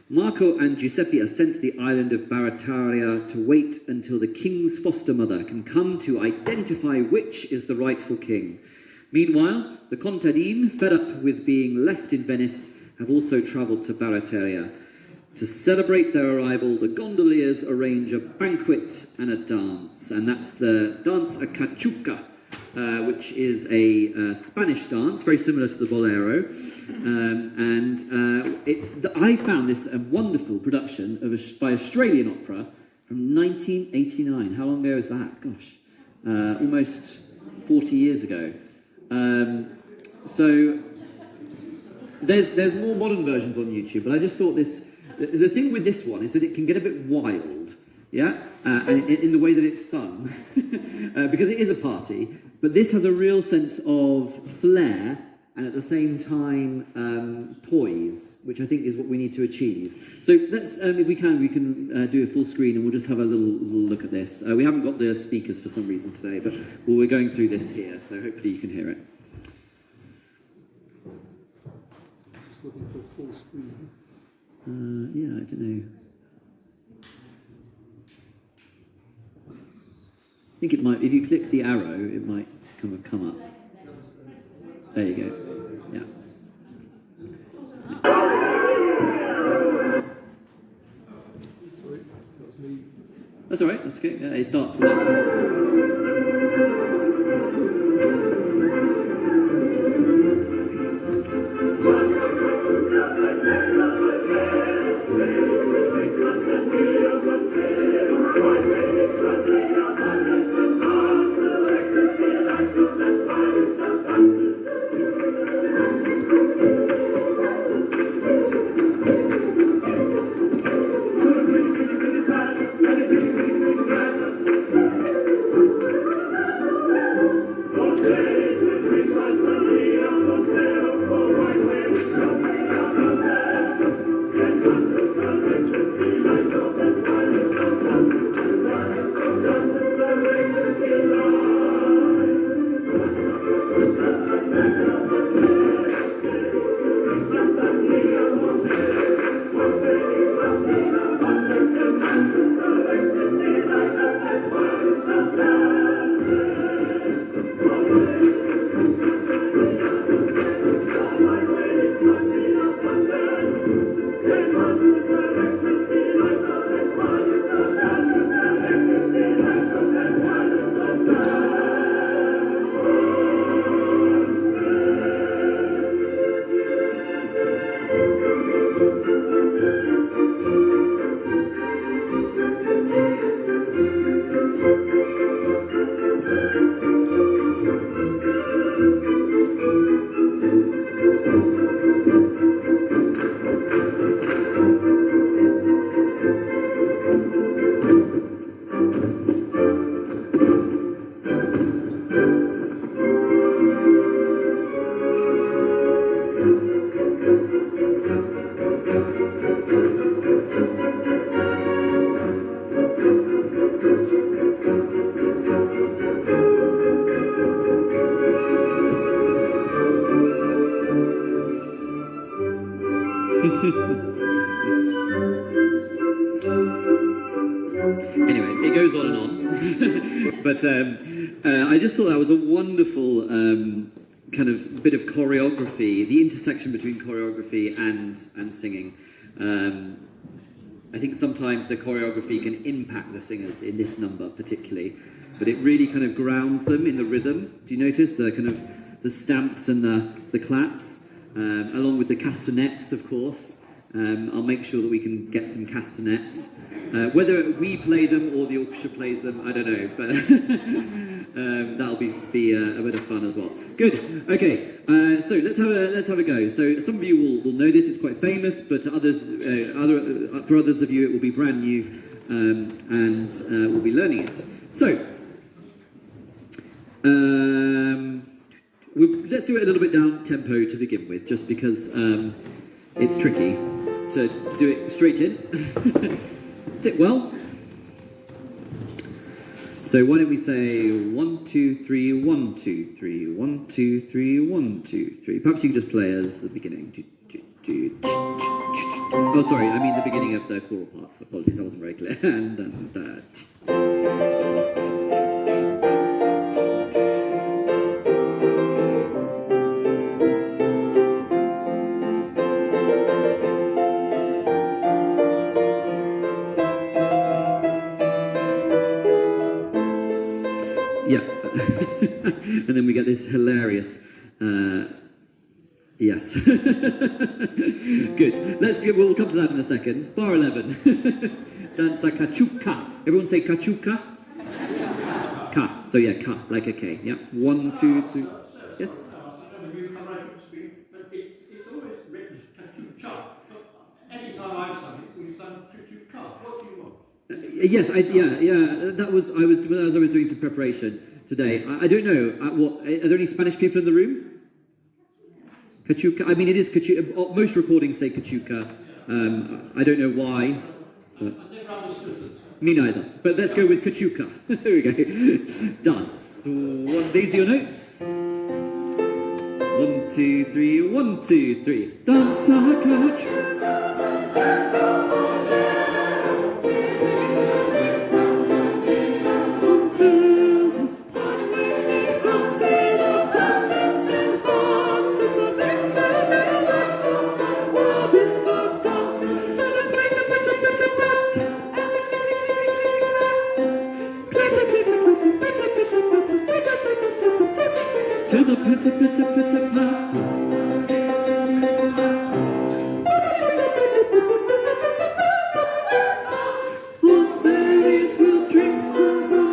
Marco and Giuseppe are sent to the island of Barataria to wait until the king's foster mother can come to identify which is the rightful king. Meanwhile, the contadine, fed up with being left in Venice, have also travelled to Barataria. To celebrate their arrival, the gondoliers arrange a banquet and a dance, and that's the dance a cachuca, which is a Spanish dance, very similar to the bolero. I found this a wonderful production by Australian opera from 1989. How long ago is that? Gosh, almost 40 years ago. So there's more modern versions on YouTube, but I just thought the thing with this one is that it can get a bit wild, yeah, in the way that it's sung, because it is a party, but this has a real sense of flair and at the same time poise, which I think is what we need to achieve. So let's, if we can do a full screen, and we'll just have a little look at this. We haven't got the speakers for some reason today, but we're going through this here, so hopefully you can hear it. Just looking for full screen. Yeah, I don't know. I think it might, if you click the arrow, it might come up. There you go. Yeah. Sorry, that's me. That's all right. That's okay. Yeah, it starts with that. Anyway, it goes on and on. But I just thought that was a wonderful kind of bit of choreography, the intersection between choreography and singing. I think sometimes the choreography can impact the singers in this number particularly, but it really kind of grounds them in the rhythm. Do you notice the kind of the stamps and the claps, along with the castanets, of course. I'll make sure that we can get some castanets. Whether we play them or the orchestra plays them, I don't know, but that'll be a bit of fun as well. Good. Okay. So let's have a go. So some of you will know this; it's quite famous, but others, for others of you, it will be brand new, and we'll be learning it. So let's do it a little bit down tempo to begin with, just because it's tricky to do it straight in. Sit well. So why don't we say 1, 2, 3, 1, 2, 3, 1, 2, 3, 1, 2, 3. Perhaps you can just play as the beginning. Oh, sorry, I mean the beginning of the choral parts. Apologies, I wasn't very clear. And yeah, and then we get this hilarious, yes. Good, we'll come to that in a second. Bar 11, danza cachuca. Everyone say cachuca? Ka, so yeah, ka, like a K, yeah. 1, 2, 3, yes? It's always written cachuca. Any time I've sung it, we've sung cachuca. What do you want? Yes, that was when I was doing some preparation today. I don't know are there any Spanish people in the room? Kachuka. I mean, it is Kachuka. Most recordings say Kachuka. I don't know why. But I never understood it. me neither. But let's go with Kachuka. There we go. Dance. These are your notes. 1, 2, 3. 1, 2, 3. Dance a Kachuka. To the pitter pitter pitter pat. On Saturdays we'll drink manzanilla.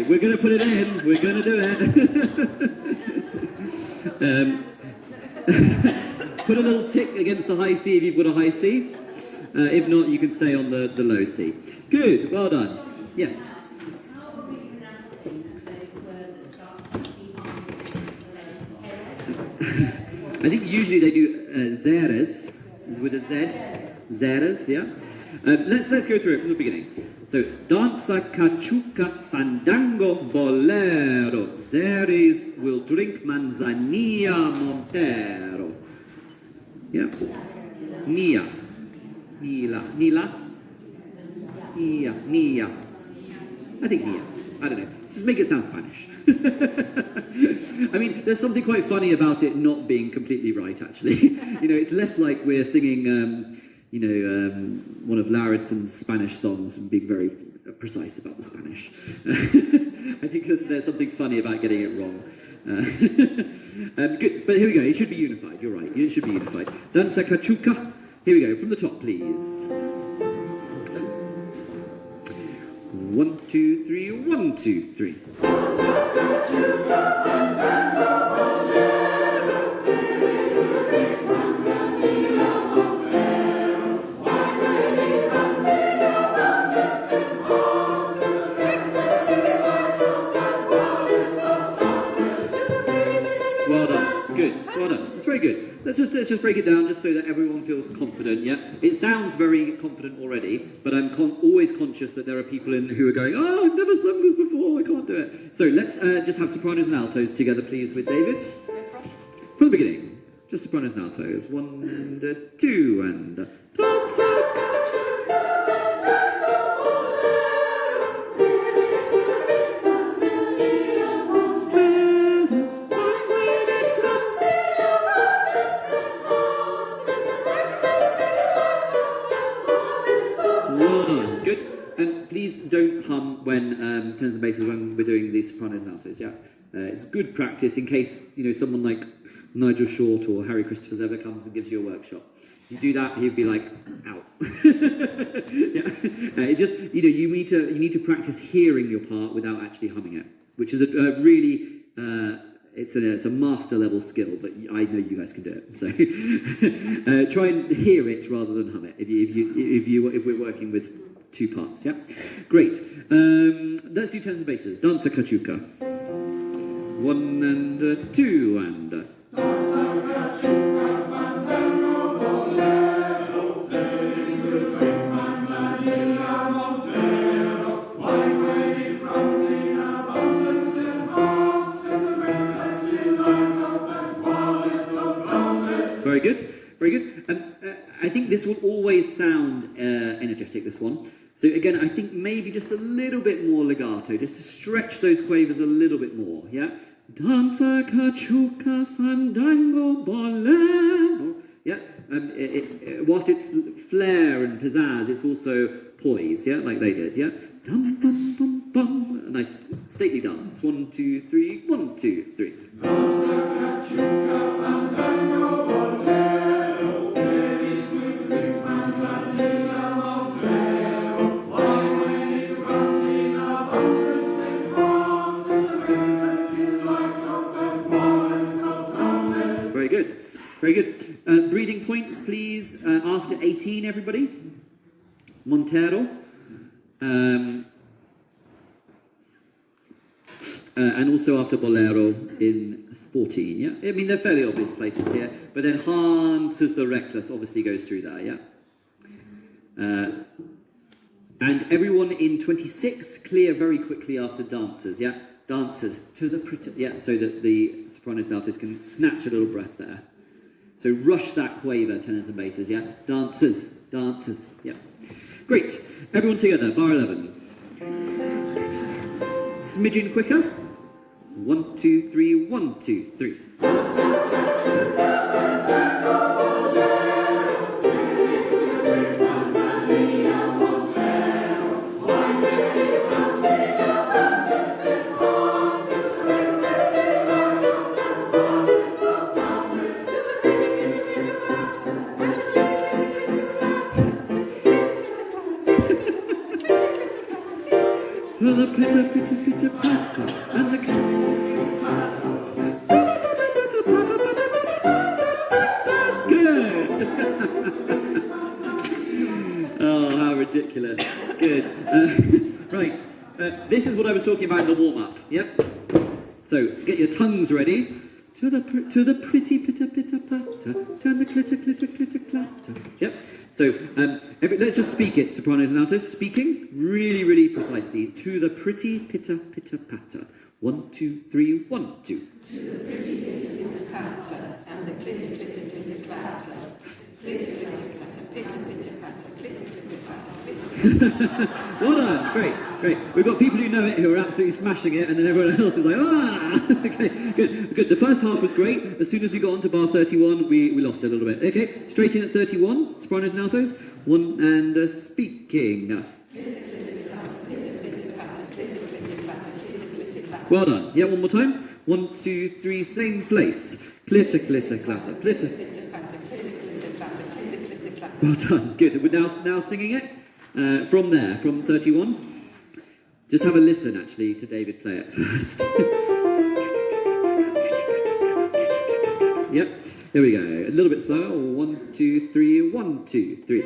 We're going to put it in. We're going to do it. Put a little tick against the high C if you've got a high C. If not, you can stay on the low C. Good. Well done. Yes. How are we pronouncing the word that starts with C? I think usually they do zeres with a Z. Zeres, yeah. Let's go through it from the beginning. So, danza, cachuca, fandango, bolero. Zeres will drink manzanilla, montero. Yeah. Nia. Nila. Nila? Nia. Nia. I think Nia. I don't know. Just make it sound Spanish. I mean, there's something quite funny about it not being completely right, actually. It's less like we're singing, one of Lauridsen's Spanish songs and being very precise about the Spanish. I think there's something funny about getting it wrong. Good, but here we go. It should be unified. You're right. It should be unified. Danza cachuca. Here we go. From the top, please. 1, 2, 3. 1, 2, 3. Well done. Good. Well done. That's very good. Let's just break it down just so that everyone feels confident, yeah? It sounds very confident already, but I'm always conscious that there are people who are going, oh, I've never sung this before, I can't do it. So let's just have sopranos and altos together, please, with David. From the beginning. Just sopranos and altos. 1, 2, and... Good. And please don't hum when turns and basses when we're doing these sopranos and altos. Yeah, it's good practice in case someone like Nigel Short or Harry Christophers ever comes and gives you a workshop. You do that, he'd be like, out. Yeah. It just you need to practice hearing your part without actually humming it, which is a really it's a master level skill, but I know you guys can do it. So try and hear it rather than hum it. If we're working with 2 parts, yeah. Great. Let's do turns and basses. Danza cachuca. 1 and 2 and. Danza cachuca, fandango, bolero, Zeres will drink manzanilla, montero, wine ready, crumbs in abundance and hearts, and the reckless delight of Very good. I think this will always sound energetic, this one. So again, I think maybe just a little bit more legato, just to stretch those quavers a little bit more, yeah? Danza, cachuca, fandango, bolero. Yeah? Whilst it's flair and pizzazz, it's also poise, yeah? Like they did, yeah? Dum, bum, bum, bum. A nice stately dance. 1, 2, 3, 1, 2, 3. Danza, cachuca, fandango, bolero. Very sweet drink, manzanilla, Montero. Wine when it runs in abundance enhances the endless delight of that wildest of dances. Very good. Very good. Breathing points, please. After 18, everybody. Montero. And also after Bolero in 14, yeah? I mean, they're fairly obvious places here. But then Hans as the Reckless obviously goes through there, yeah? And everyone in 26, clear very quickly after dancers, yeah? Dancers to the pretty, yeah, so that the sopranos and altos can snatch a little breath there. So rush that quaver, tenors and basses, yeah? Dancers, dancers, yeah. Great. Everyone together, bar 11. Smidgen quicker. 1, 2, 3, 1, 2, 3. The pitter, pitter, pitter, patter, and the That's good! Oh, how ridiculous. Good. Right. This is what I was talking about in the warm-up. Yep. So, get your tongues ready. To the pretty pitter, pitter, patter. Turn the clitter, clitter, clitter, clatter. Yep. So, let's just speak it, sopranos and altos. Speaking really, really precisely. To the pretty pitter, pitter, patter. 1, 2, 3, 1, 2. To the pretty pitter, pitter, patter, and the clitter, clitter, clitter, clatter. Clitter, clitter, clatter, pitter, pitter, patter, clitter, clitter, clatter, clitter, clitter, clatter. Well done. Great, great. We've got people who know it who are absolutely smashing it, and then everyone else is like, ah! Okay, good, good. The first half was great. As soon as we got on to bar 31, we lost it a little bit. Okay, straight in at 31, sopranos and altos. 1 and speaking. Well done. Yeah, one more time. 1, 2, 3, same place. Clitter, clitter, clatter, clitter. Well done. Good. We're now singing it from there, from 31. Just have a listen, actually, to David play it first. Yep. Here we go. A little bit slower. 1, 2, 3. 1, 2, 3.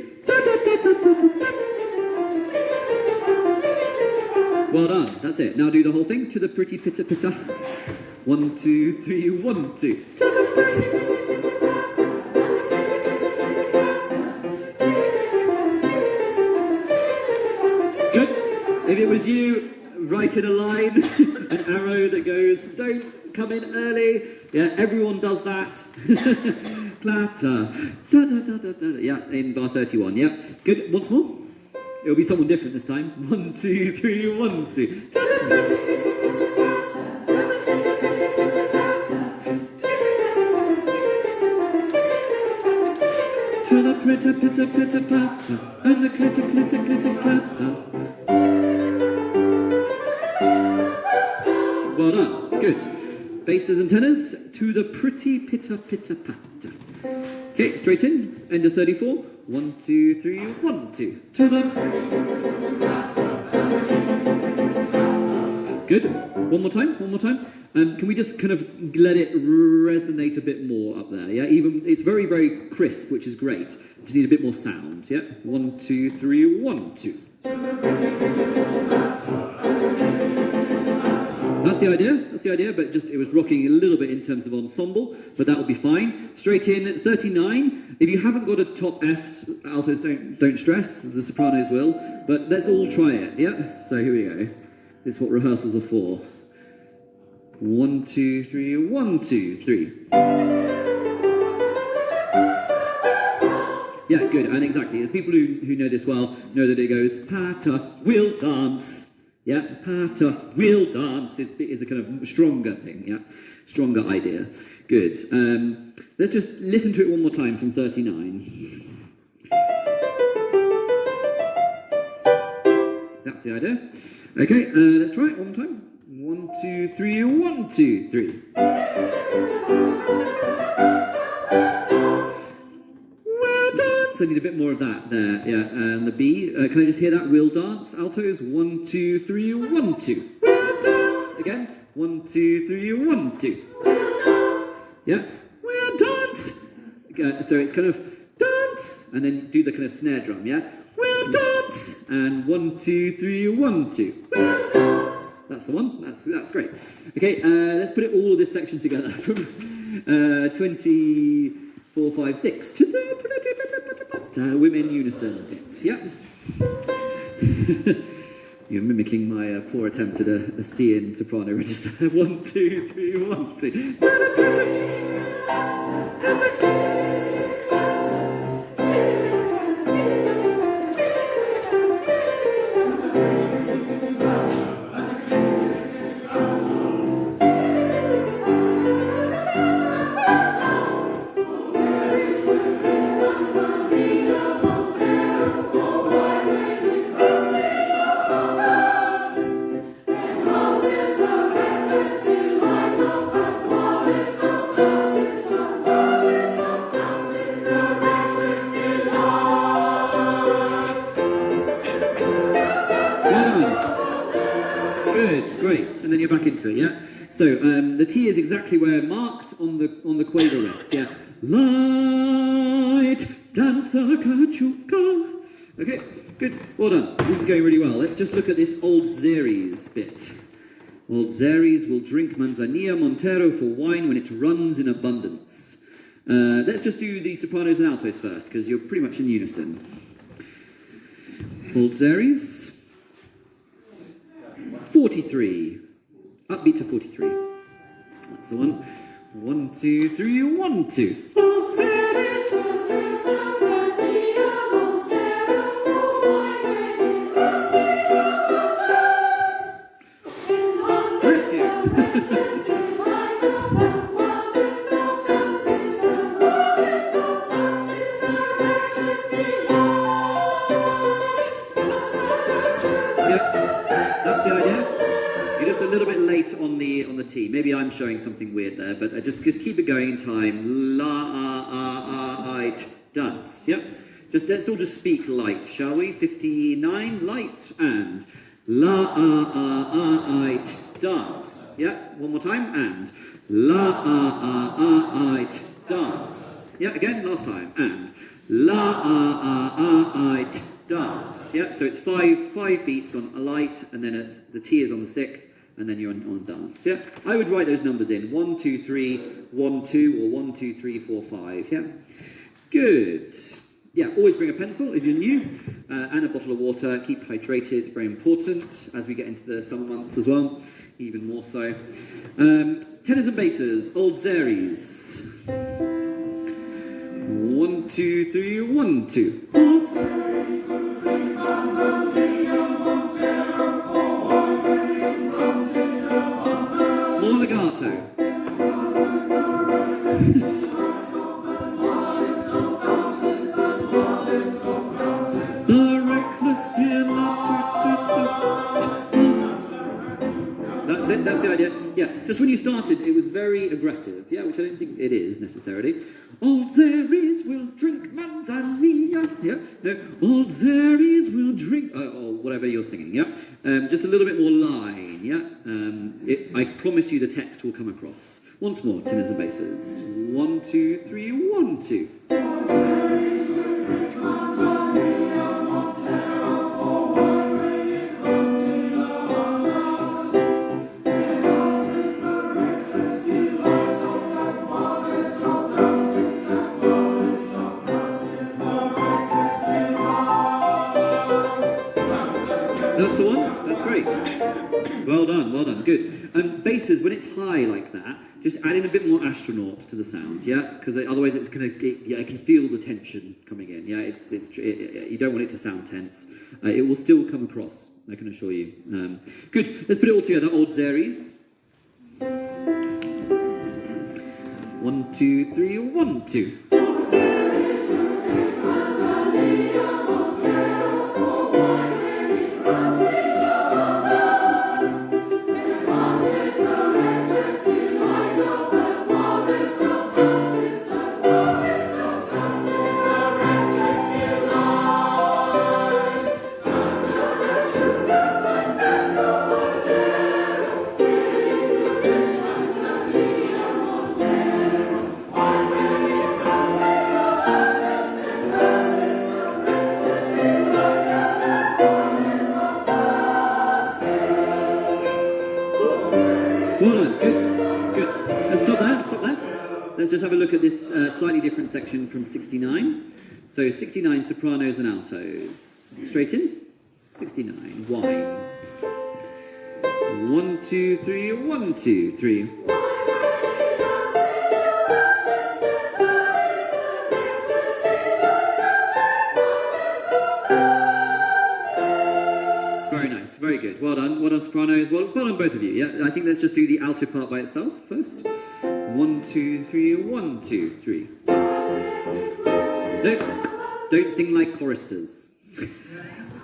Well done. That's it. Now do the whole thing. To the pretty pitter pitter. 1, 2, 3. 1, 2. To the pretty pitter pitter patter. Good. If it was you, write in a line, an arrow that goes, don't come in early. Yeah, everyone does that. Clatter. Da, da, da, da, da. Yeah, in bar 31. Yeah. Good. Once more. It'll be someone different this time. 1, 2, 3, 1, 2. To the pitter, pitter, pitter, patter, and the clitter, clitter, clitter, clatter. Well done. Good. Basses and tenors. To the pretty pitter, pitter, patter. Okay, straight in. End of 34. 1, 2, 3, 1, 2. To the... Good. One more time. Can we just kind of let it resonate a bit more up there? Yeah, even it's very, very crisp, which is great. Just need a bit more sound. Yeah. 1, 2, 3, 1, 2. That's the idea, but just it was rocking a little bit in terms of ensemble, but that'll be fine. Straight in at 39. If you haven't got a top F, altos don't stress, the sopranos will, but let's all try it, yeah? So here we go. This is what rehearsals are for. 1, 2, 3, 1, 2, 3. Yeah, good, and exactly. The people who know this well know that it goes, Pater will dance. Yeah, Pater will dance is a kind of stronger thing, yeah? Stronger idea. Good. Let's just listen to it one more time from 39. That's the idea. Okay, let's try it one more time. 1, 2, 3, 1, 2, 3. Well dance. I need a bit more of that there. Yeah, and the B. Can I just hear that? Will dance. Altos. 1, 2, 3, 1, 2. Will dance. Again. 1, 2, 3, 1, 2. Yeah. Will dance. So it's kind of dance, and then do the kind of snare drum. Yeah. Will dance. And 1, 2, 3, 1, 2. Will dance. That's the one. That's great. Okay. Let's put it all of this section together from 24, 5, 6 to the women unison bit. Yeah. You're mimicking my poor attempt at a C in soprano register. 1, 2, 3, 1, 2. Great, and then you're back into it, yeah? So, the T is exactly where marked on the quaver rest, yeah? Light, dancer, kachuka. Okay, good, well done. This is going really well. Let's just look at this Old Zeres bit. Old Zeres will drink manzanilla montero for wine when it runs in abundance. Let's just do the sopranos and altos first, because you're pretty much in unison. Old Zeres. 43. Upbeat to 43. That's the one. 1, 2, 3, 1, 2. Bless you. A little bit late on the T. Maybe I'm showing something weird there, but just keep it going in time. Light, dance. Yep. Let's all just speak light, shall we? 59, light and light, dance. Yeah. One more time and light, dance. Yeah. Again, last time and light, dance. Yeah. So it's five beats on a light, and then the T is on the 6th. And then you're on dance, yeah? I would write those numbers in. 1, 2, 3, 1, 2, or 1, 2, 3, 4, 5, yeah? Good. Yeah, always bring a pencil if you're new, and a bottle of water. Keep hydrated, very important, as we get into the summer months as well, even more so. Tenors and basses, Old Zeres. 1, 2, 3, 1, 2. Old Zeres will drink manzanilla montero for wine when it runs in abundance. More legato. The reckless delight. That's the idea. Yeah, just when you started, it was very aggressive, yeah, which I don't think it is necessarily. Old Zeres will drink manzanilla. Yeah, no, Old Zeres will drink, or whatever you're singing, yeah. Just a little bit more line, yeah. I promise you the text will come across. Once more, tenors and basses. 1, 2, 3, 1, 2. Old Zeres will drink manzanilla montero for wine when it comes in abundance. That's the one? That's great. Well done, good. Basses, when it's high like that, just add in a bit more astronaut to the sound, yeah? Because otherwise it's going to, I can feel the tension coming in, yeah? You don't want it to sound tense. It will still come across, I can assure you. Good, let's put it all together. Old Zeries. 1, 2, 3, 1, 2. Let's just have a look at this slightly different section from 69. So 69, sopranos and altos. Straight in. 69, wine. 1, 2, 3, 1, 2, 3. Very nice, very good. Well done sopranos. Well done both of you. Yeah, I think let's just do the alto part by itself first. 1, 2, 3, 1, 2, 3. No, don't sing like choristers.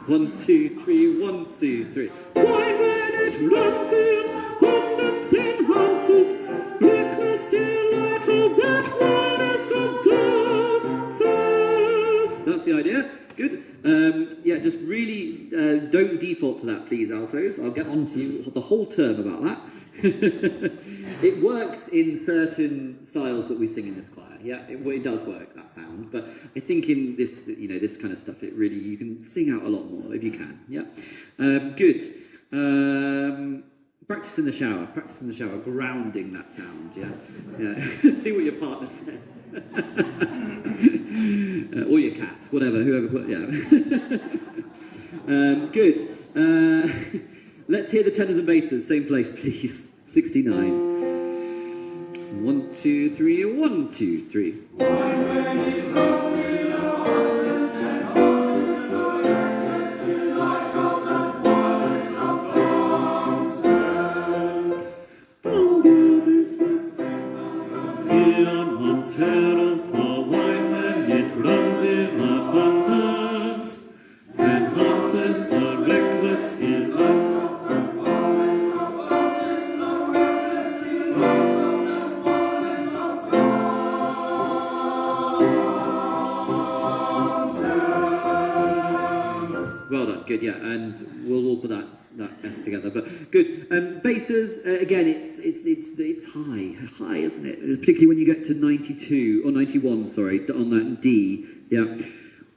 1, 2, 3, 1, 2, 3. Why when it runs in abundance enhances, reckless delight of that widest of dances. That's the idea. Good. Yeah, just really don't default to that, please, altos. I'll get on to you the whole term about that. It works in certain styles that we sing in this choir. Yeah, it does work, that sound. But I think in this, this kind of stuff, you can sing out a lot more if you can. Yeah, good. Practice in the shower. Practice in the shower, grounding that sound. Yeah. See what your partner says. Or your cat, whatever, whoever. Yeah. Good. Let's hear the tenors and basses. Same place, please. 69. 1, 2, 3, 1, 2, 3. Good, yeah, and we'll all put that S together. But good. Basses again, it's high, isn't it? Particularly when you get to 92 or 91, sorry, on that D. Yeah.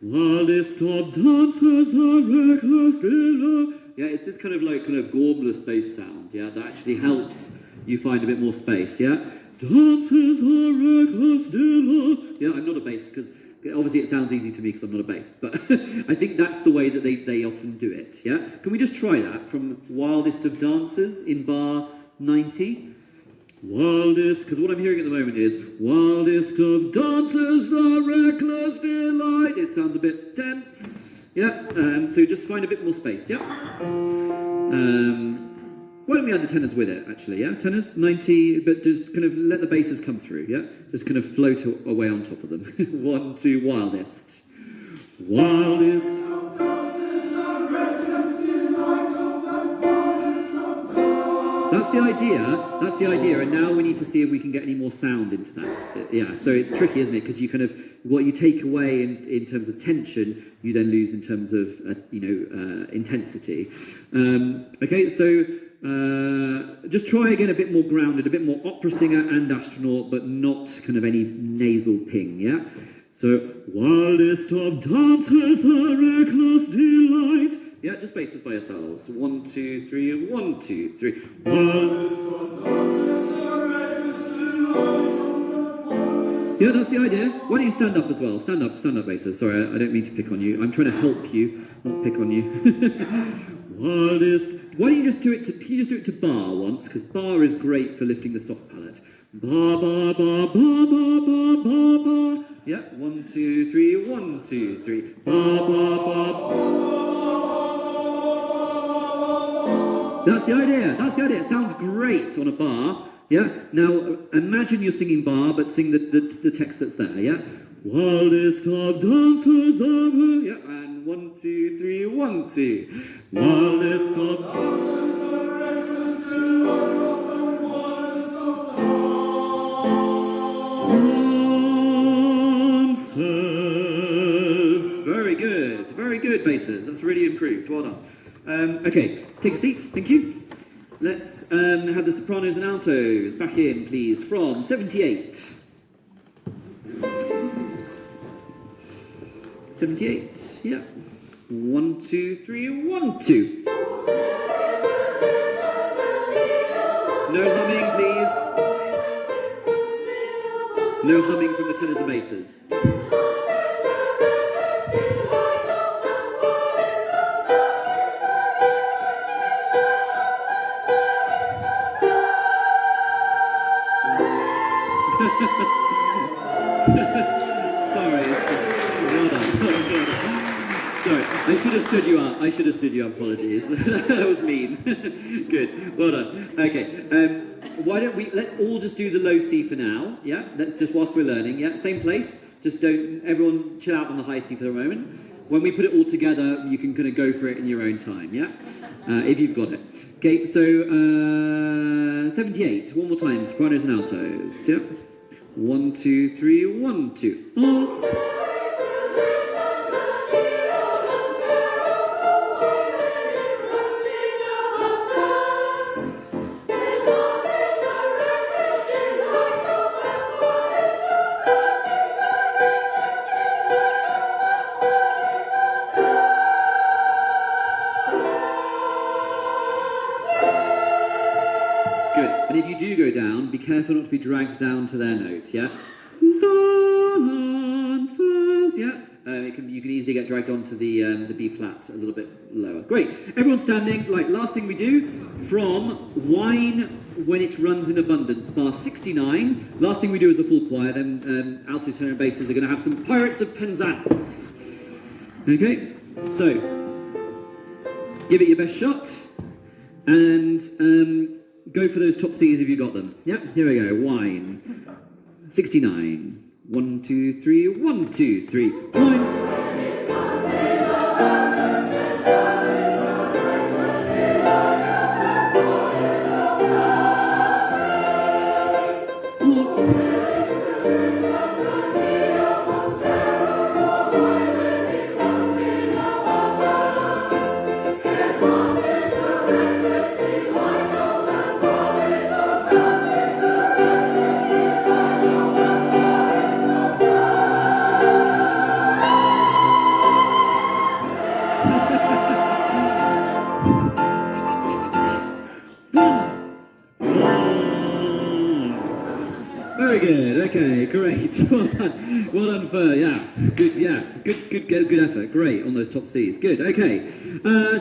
Wildest of dancers, the reckless delight. Yeah, it's this kind of gormless bass sound. Yeah, that actually helps you find a bit more space. Yeah. Dancers, the reckless delight. Yeah, I'm not a bass because. Obviously, it sounds easy to me because I'm not a bass, but I think that's the way that they often do it, yeah? Can we just try that from Wildest of Dancers in bar 90? Wildest, because what I'm hearing at the moment is Wildest of Dancers, the reckless delight. It sounds a bit tense, yeah? So just find a bit more space, yeah? Why don't we add the tenors with it, actually, yeah? Tenors, 90, but just kind of let the basses come through, yeah? Just kind of float away on top of them. 1, 2, wildest. Wildest. That's the idea, and now we need to see if we can get any more sound into that. Yeah, so it's tricky, isn't it? Because you kind of, what you take away in terms of tension, you then lose in terms of, intensity. Okay, so... just try again a bit more grounded, a bit more opera singer and astronaut, but not kind of any nasal ping, yeah? So, wildest of dancers, the reckless delight. Yeah, just basses by yourselves. 1, 2, 3, 1, 2, 3. Wildest of dancers, the reckless delight. Yeah, that's the idea. Why don't you stand up as well? Stand up, basses. Sorry, I don't mean to pick on you. I'm trying to help you, not pick on you. Wildest. Why don't you just do it to? Can you just do it to bar once? Because bar is great for lifting the soft palate. Bar, bar, bar, bar, bar, bar, bar, bar. Yeah. 1, 2, 3. 1, 2, 3. Bar, bar, bar. That's the idea. That's the idea. It sounds great on a bar. Yeah. Now imagine you're singing bar, but sing the text that's there. Yeah. Wildest of dancers of her. Yeah. And 1, 2, 3. 1, 2. Wildest of dancers, the reckless delight of the wildest of dancers. Very good. Very good, basses. That's really improved. Well done. Okay, take a seat, thank you. Let's have the sopranos and altos back in, please, from 78. 78, yeah. 1, 2, 3, 1, 2. No humming, please. No humming from the tenors and basses. Sorry, well done. Sorry, I should have stood you up. I should have stood you up. Apologies. That was mean. Good. Well done. Okay. Why don't let's all just do the low C for now. Yeah. Let's just whilst we're learning. Yeah. Same place. Just don't. Everyone chill out on the high C for the moment. When we put it all together, you can kind of go for it in your own time. Yeah. If you've got it. Okay. So 78. One more time. Sopranos and altos. Yeah. 1, 2, 3, 1, 2. And if you do go down, be careful not to be dragged down to their note, yeah? Dancers, yeah? You can easily get dragged onto the B flat a little bit lower. Great. Everyone standing. Like, last thing we do, from Wine When It Runs in Abundance, bar 69. Last thing we do is a full choir, then alto, tenor, and basses are going to have some Pirates of Penzance. Okay? So, give it your best shot, and go for those top C's if you got them. Yep, here we go. Wine. 69. 1, 2, 3. 1, 2, 3. Wine. Very good. Okay, great. Well done. Well done for good. Yeah, good effort. Great on those top C's. Good. Okay,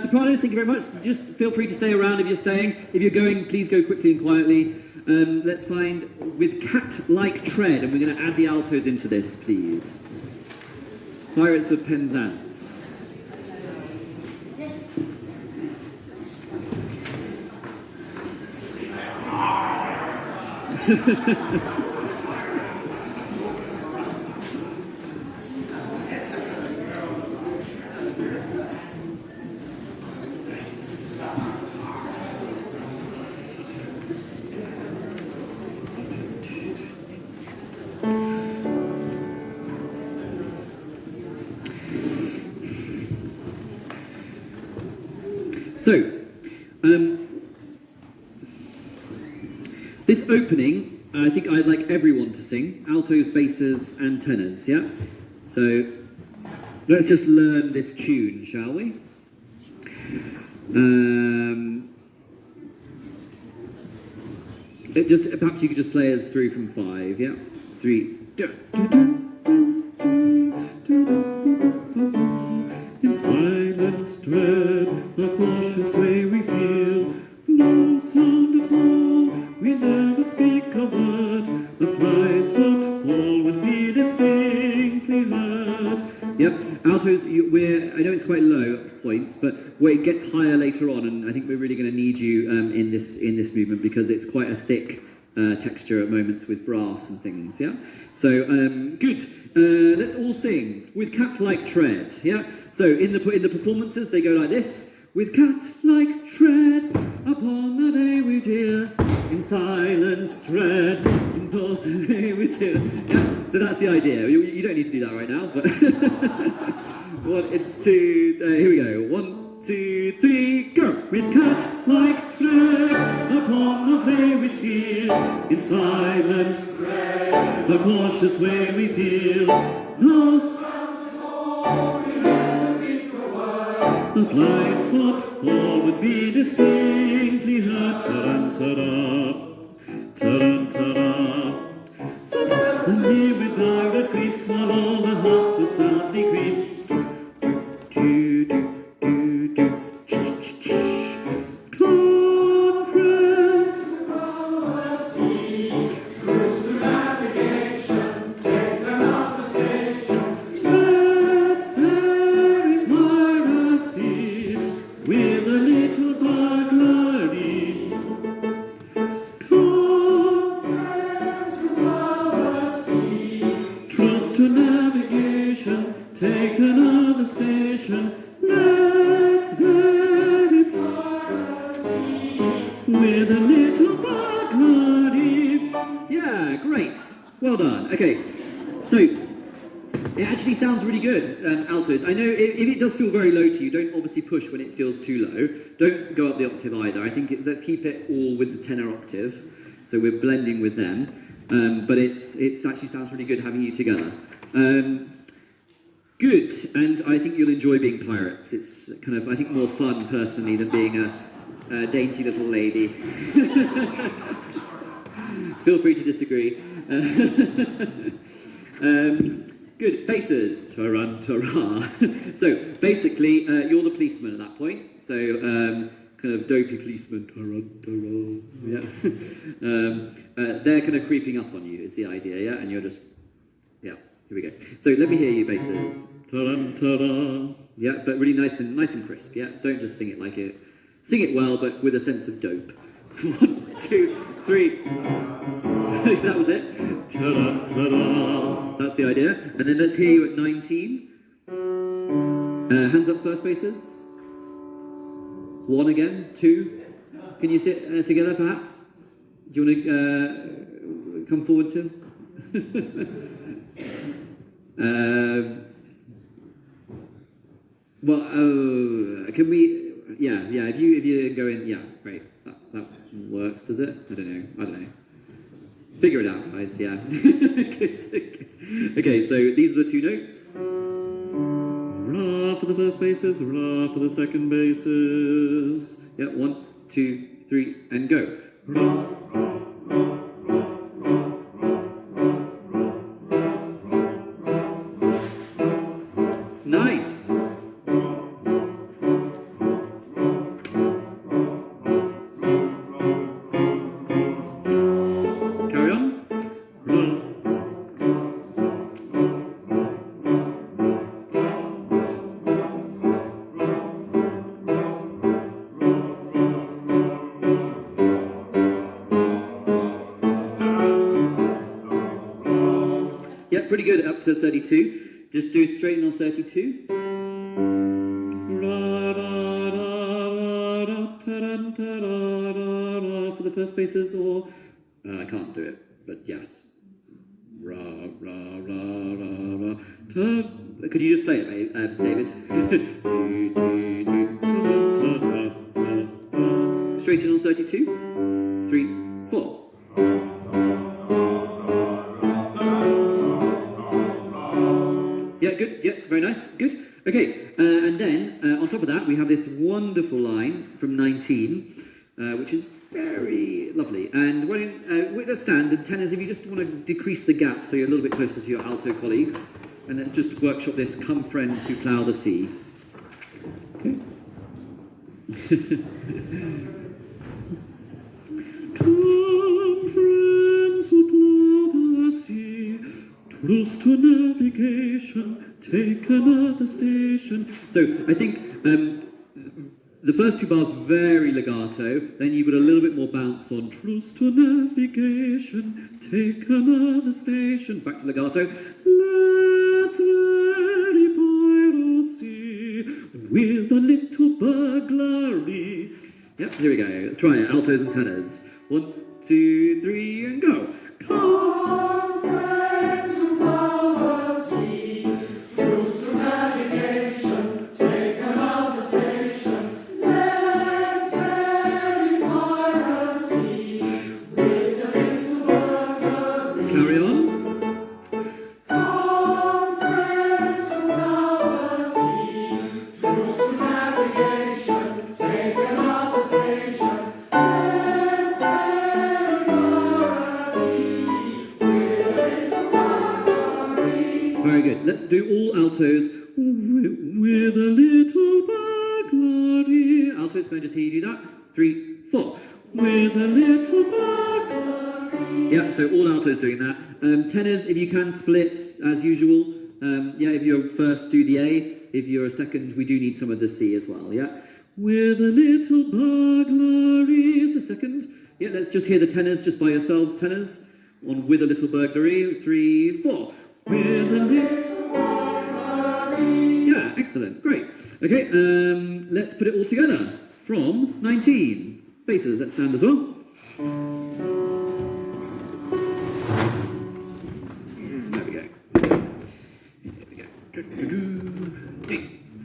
sopranos. Thank you very much. Just feel free to stay around if you're staying. If you're going, please go quickly and quietly. Let's find with cat-like tread, and we're going to add the altos into this, please. Pirates of Penzance. So, this opening, I think I'd like everyone to sing, altos, basses, and tenors, yeah? So, let's just learn this tune, shall we? Perhaps you could just play us through from 5, yeah? 3. In silence tread the cautious way we feel. No sound at all, we never speak a word. The fly's footfall would be distinctly heard. Yep, altos, I know it's quite low at points, but where it gets higher later on, and I think we're really going to need you in this movement because it's quite a thick texture at moments with brass and things, yeah? So, good. Let's all sing with cat-like tread, yeah? So, in the performances, they go like this. With cat-like tread, upon the day we dear, in silence tread, indoors the day we steer. Yeah, so that's the idea. You don't need to do that right now, but... 1, 2, here we go. 1, 2, 3, go! With cat-like tread, upon the way we steer, in silence tread, the cautious way we feel. No sound at all, we never speak a word. The fly's footfall would be distinctly heard. Ta-dun-ta-da, ta-dun-ta-da. So suddenly with louder creeps, while all the house with soundly creeps. Conference above the sea, cruise to navigation, take another station. Let's bury piracy with a little burglary. Conference above the sea, truce to navigation, take another station. Let's bury piracy with a little burglary. Yeah, great. Well done. Okay, so it actually sounds really good, altos. I know if it does feel very low to you, don't obviously push when it feels too low. Don't go up the octave either. I think let's keep it all with the tenor octave, so we're blending with them. But it actually sounds really good having you together. Good, and I think you'll enjoy being pirates. It's kind of, I think, more fun personally than being a dainty little lady. Feel free to disagree. Good, basses. Ta-run-ta-ra. So basically, you're the policeman at that point. So kind of dopey policeman. Ta-run-ta-ra. Yeah. They're kind of creeping up on you is the idea, yeah? And you're just, yeah. Here we go. So let me hear you, basses. Ta-dun-ta-da. Yeah, but really nice and crisp. Yeah, don't just sing it like it. Sing it well, but with a sense of dope. 1, 2, 3. That was it. Ta-da-ta-da. That's the idea. And then let's hear you at 19. Hands up, first basses. 1 again. 2. Can you sit together, perhaps? Do you want to come forward, Tim? Well, can we? Yeah. If you go in, yeah, great. That works, does it? I don't know. Figure it out, guys. Yeah. Okay, so these are the 2 notes. Ra for the first basses, ra for the second basses. Yeah, 1, 2, 3, and go. Ra. Nice. Carry on. Yeah, pretty good up to 32. Just do it straight on 32. For the first basses, or I can't do it, but yes. Ra ra ra ra ra. Could you just play it, David? Straight in on 32. 3, 4. Yeah, good. Yeah, very nice. Good. Okay, and then on top of that, we have this wonderful line from 19, which is very lovely. And let's stand, and tenors, if you just want to decrease the gap so you're a little bit closer to your alto colleagues, and let's just workshop this. Come, friends who plough the sea. Okay. Come, friends who plough the sea, truce to navigation, take another station. So I think the first two bars very legato, then you've got a little bit more bounce on truce to navigation, take another station, back to legato. Let's merry piracy with a little burglary. Yep, here we go. Let's try it. Altos and tenors. 1, 2, 3, and go. Come, friends who plough the sea, truce to navigation, take another station. Let's bury piracy with a little burglary. Carry on. Come, friends who plough the sea, truce to navigation, take another station. Let's bury piracy with a little burglary. Very good. Let's do all altos with a little burglary. Altos, can I just hear you do that? 3, 4. With a little burglary. Yeah, so all altos doing that. Tenors, if you can split as usual. Yeah, if you're first, do the A. If you're a second, we do need some of the C as well. Yeah. With a little burglary is the second. Yeah, let's just hear the tenors just by yourselves, tenors. On with a little burglary. 3, 4. With a little burglary. Yeah, excellent. Great. Okay, let's put it all together. From 19. Basses, let's stand as well. There we go. Here we go. 3,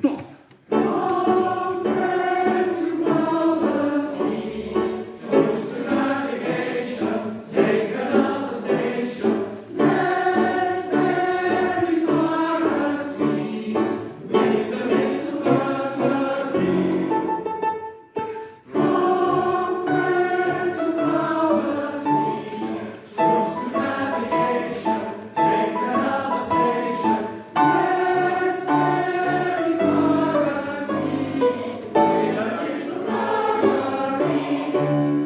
4. Come, friends who plough the sea, truce to navigation, take another station. Let's bury piracy with a little burglary. Come, friends who plough the sea, truce to navigation, take another station. Let's bury piracy with a little burglary.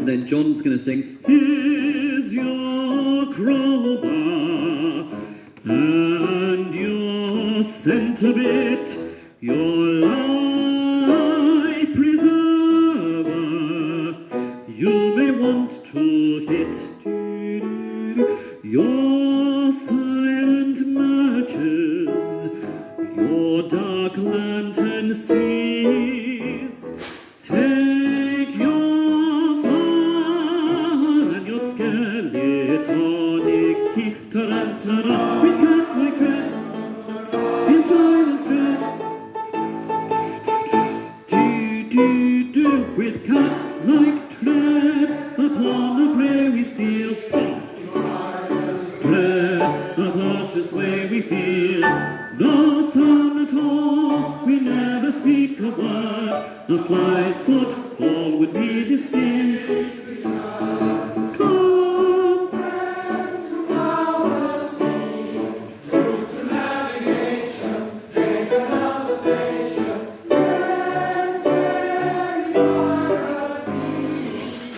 And then John's going to sing, here's your crowbar and your centre bit, your life preserver. You may want to hit your silent matches, your dark lantern sees. Take your file and your skeletonic key, tarantara, with cat-like tread, in silence dread. Do, with cat-like tread, upon the prey we steal. Tread, the cautious way we feel. No sound at all, we never speak a word. A fly's footfall would be distinct. Come, Friends who plough the sea, truce to navigation, take another station. Let's bury piracy.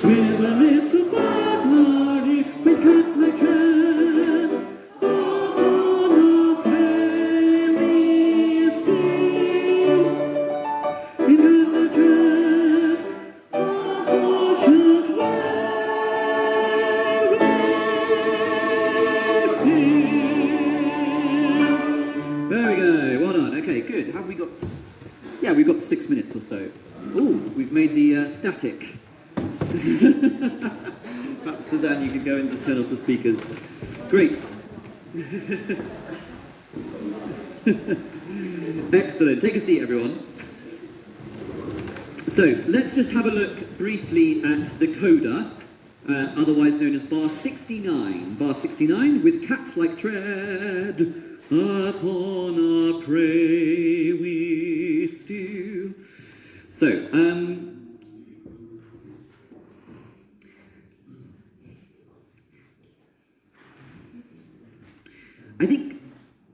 with a little burglary, with cat-like tread, on the prey we steal. In the dread of cautious way we feel. There we go, well done. Okay, good. Have we got... Yeah, we've got 6 minutes or so. Ooh, we've made the static. Perhaps, Suzanne, you could go and just turn off the speakers. Great. Excellent. Take a seat, everyone. So, let's just have a look briefly at the coda, otherwise known as bar 69. Bar 69, with cat-like tread, upon our prey we steal. So,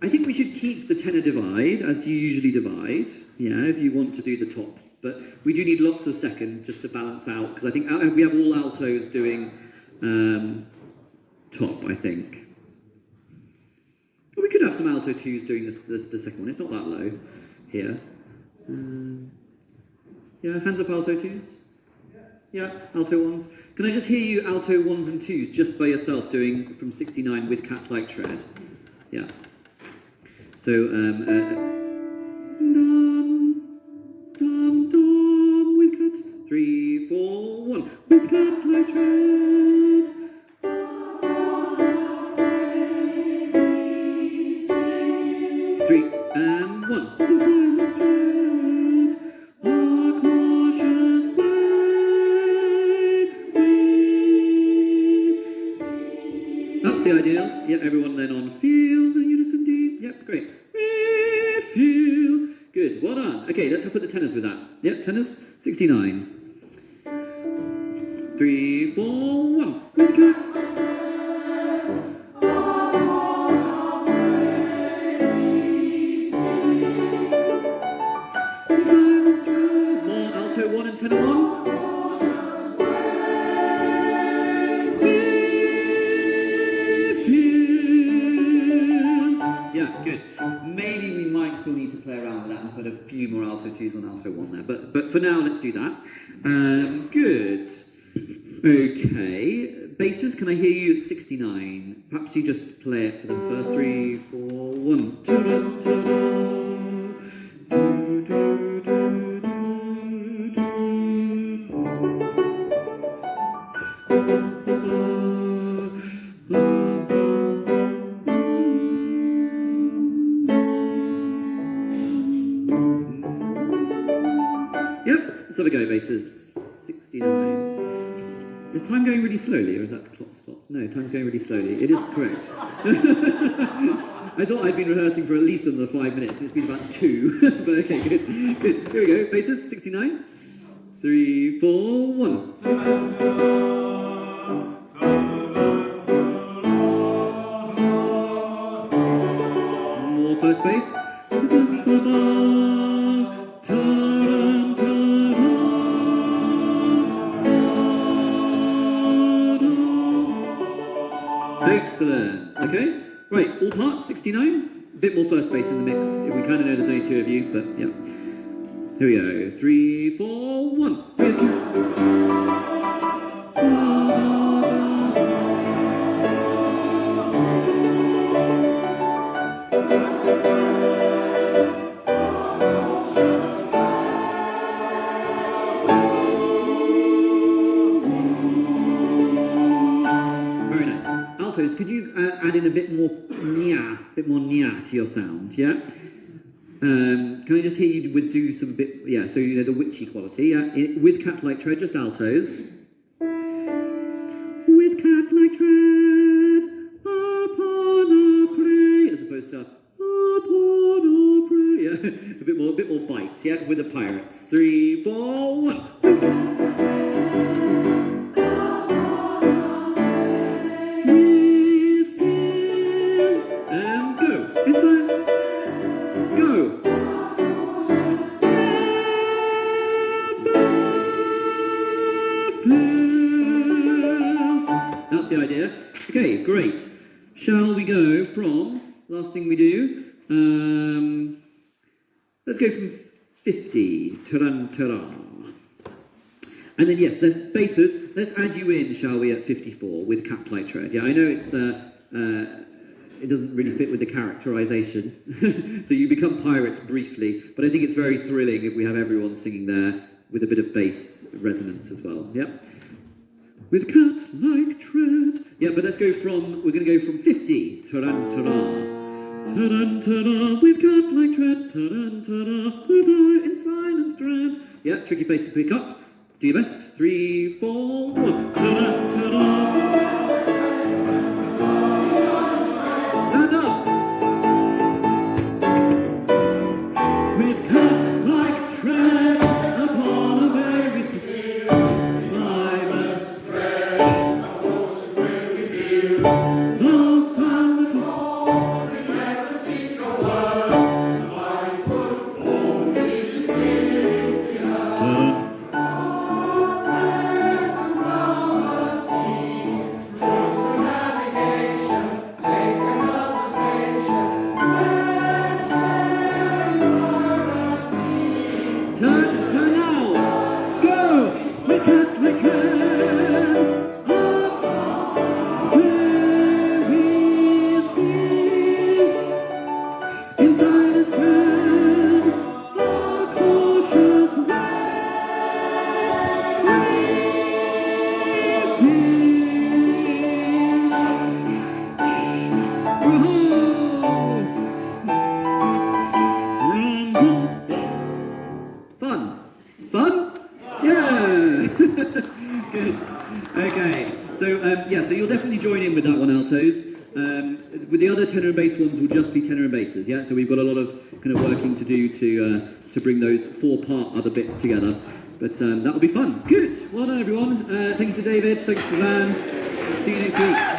I think we should keep the tenor divide as you usually divide. Yeah, if you want to do the top But we do need lots of second just to balance out, because I think we have all altos doing top, I think. But we could have some alto 2s doing the second one. It's not that low here. Yeah, hands up alto 2s. Yeah, alto 1s. Can I just hear you alto 1s and 2s just by yourself doing from 69 with cat-like tread? Yeah. So, dum, dum, with cats. 3, 4, 1. With cat-like tread. 3 and 1. With silence tread. Our cautious way. That's the ideal. Yeah, everyone then on feel the unison D. Yep, great. Feel. Good, well done. Okay, let's put the tenors with that. Yep, tenors, 69. 3, 4, 1. With cat. Silence through. More alto 1 and tenor 1. Yeah, good. Maybe we might still need to play around with that and put a few more alto 2s on alto 1 there, but for now, let's do that. Good. Okay. Basses, can I hear you at 69? Perhaps you just play it for them first. 3, 4, 1. Ta-da, ta-da. Do, do, do, do, do. Yep, let's have a go, basses. 69. Is time going really slowly, or is that the clock stopped? No, time's going really slowly. It is correct. I thought I'd been rehearsing for at least another 5 minutes, and it's been about 2. But okay, good. Good. Here we go. Basses, 69. 3, 4, 1. More first bass. Excellent. Okay. Right, all parts, 69. A bit more first bass in the mix. If we kind of know there's only 2 of you, but yeah. Here we go. 3, 4, 1. Very nice. Altos, could you add in a bit more nya to your sound, yeah? Can I just hear you do some bit, yeah, so you know the witchy quality, yeah? With cat-like tread, just altos. With cat-like tread, upon a prey, as opposed to upon a prey, yeah? a bit more bite, yeah? With the pirates. 3, 4, 1. That's the idea. Okay, great. Shall we go from, last thing we do, let's go from 50, ta-ran. And then yes, there's basses, let's add you in, shall we, at 54 with cat-like tread. Yeah, I know it's, it doesn't really fit with the characterization, so you become pirates briefly, but I think it's very thrilling if we have everyone singing there with a bit of bass resonance as well, yeah? With cat-like tread. Yeah, but let's go from, we're going to go from 50, ta-ran-ta-ra. Ta-ran-ta-ra, with cat-like tread, ta-ran-ta-ra, ta-da, in silence tread. Yeah, tricky bass to pick up. Do your best. 3, 4, 1. Ta-ran-ta-ra. Stand up. With cat-like tread upon a very still silent spread, a cautious way we feel. No sound at all, we never speak a word. The wise would only distinct behind. So so you'll definitely join in with that one, altos. With the other tenor and bass ones will just be tenor and basses, yeah? So we've got a lot of kind of working to do to bring those 4-part other bits together. But that'll be fun. Good. Well done, everyone. Thank you to David. Thanks to Van. See you next week.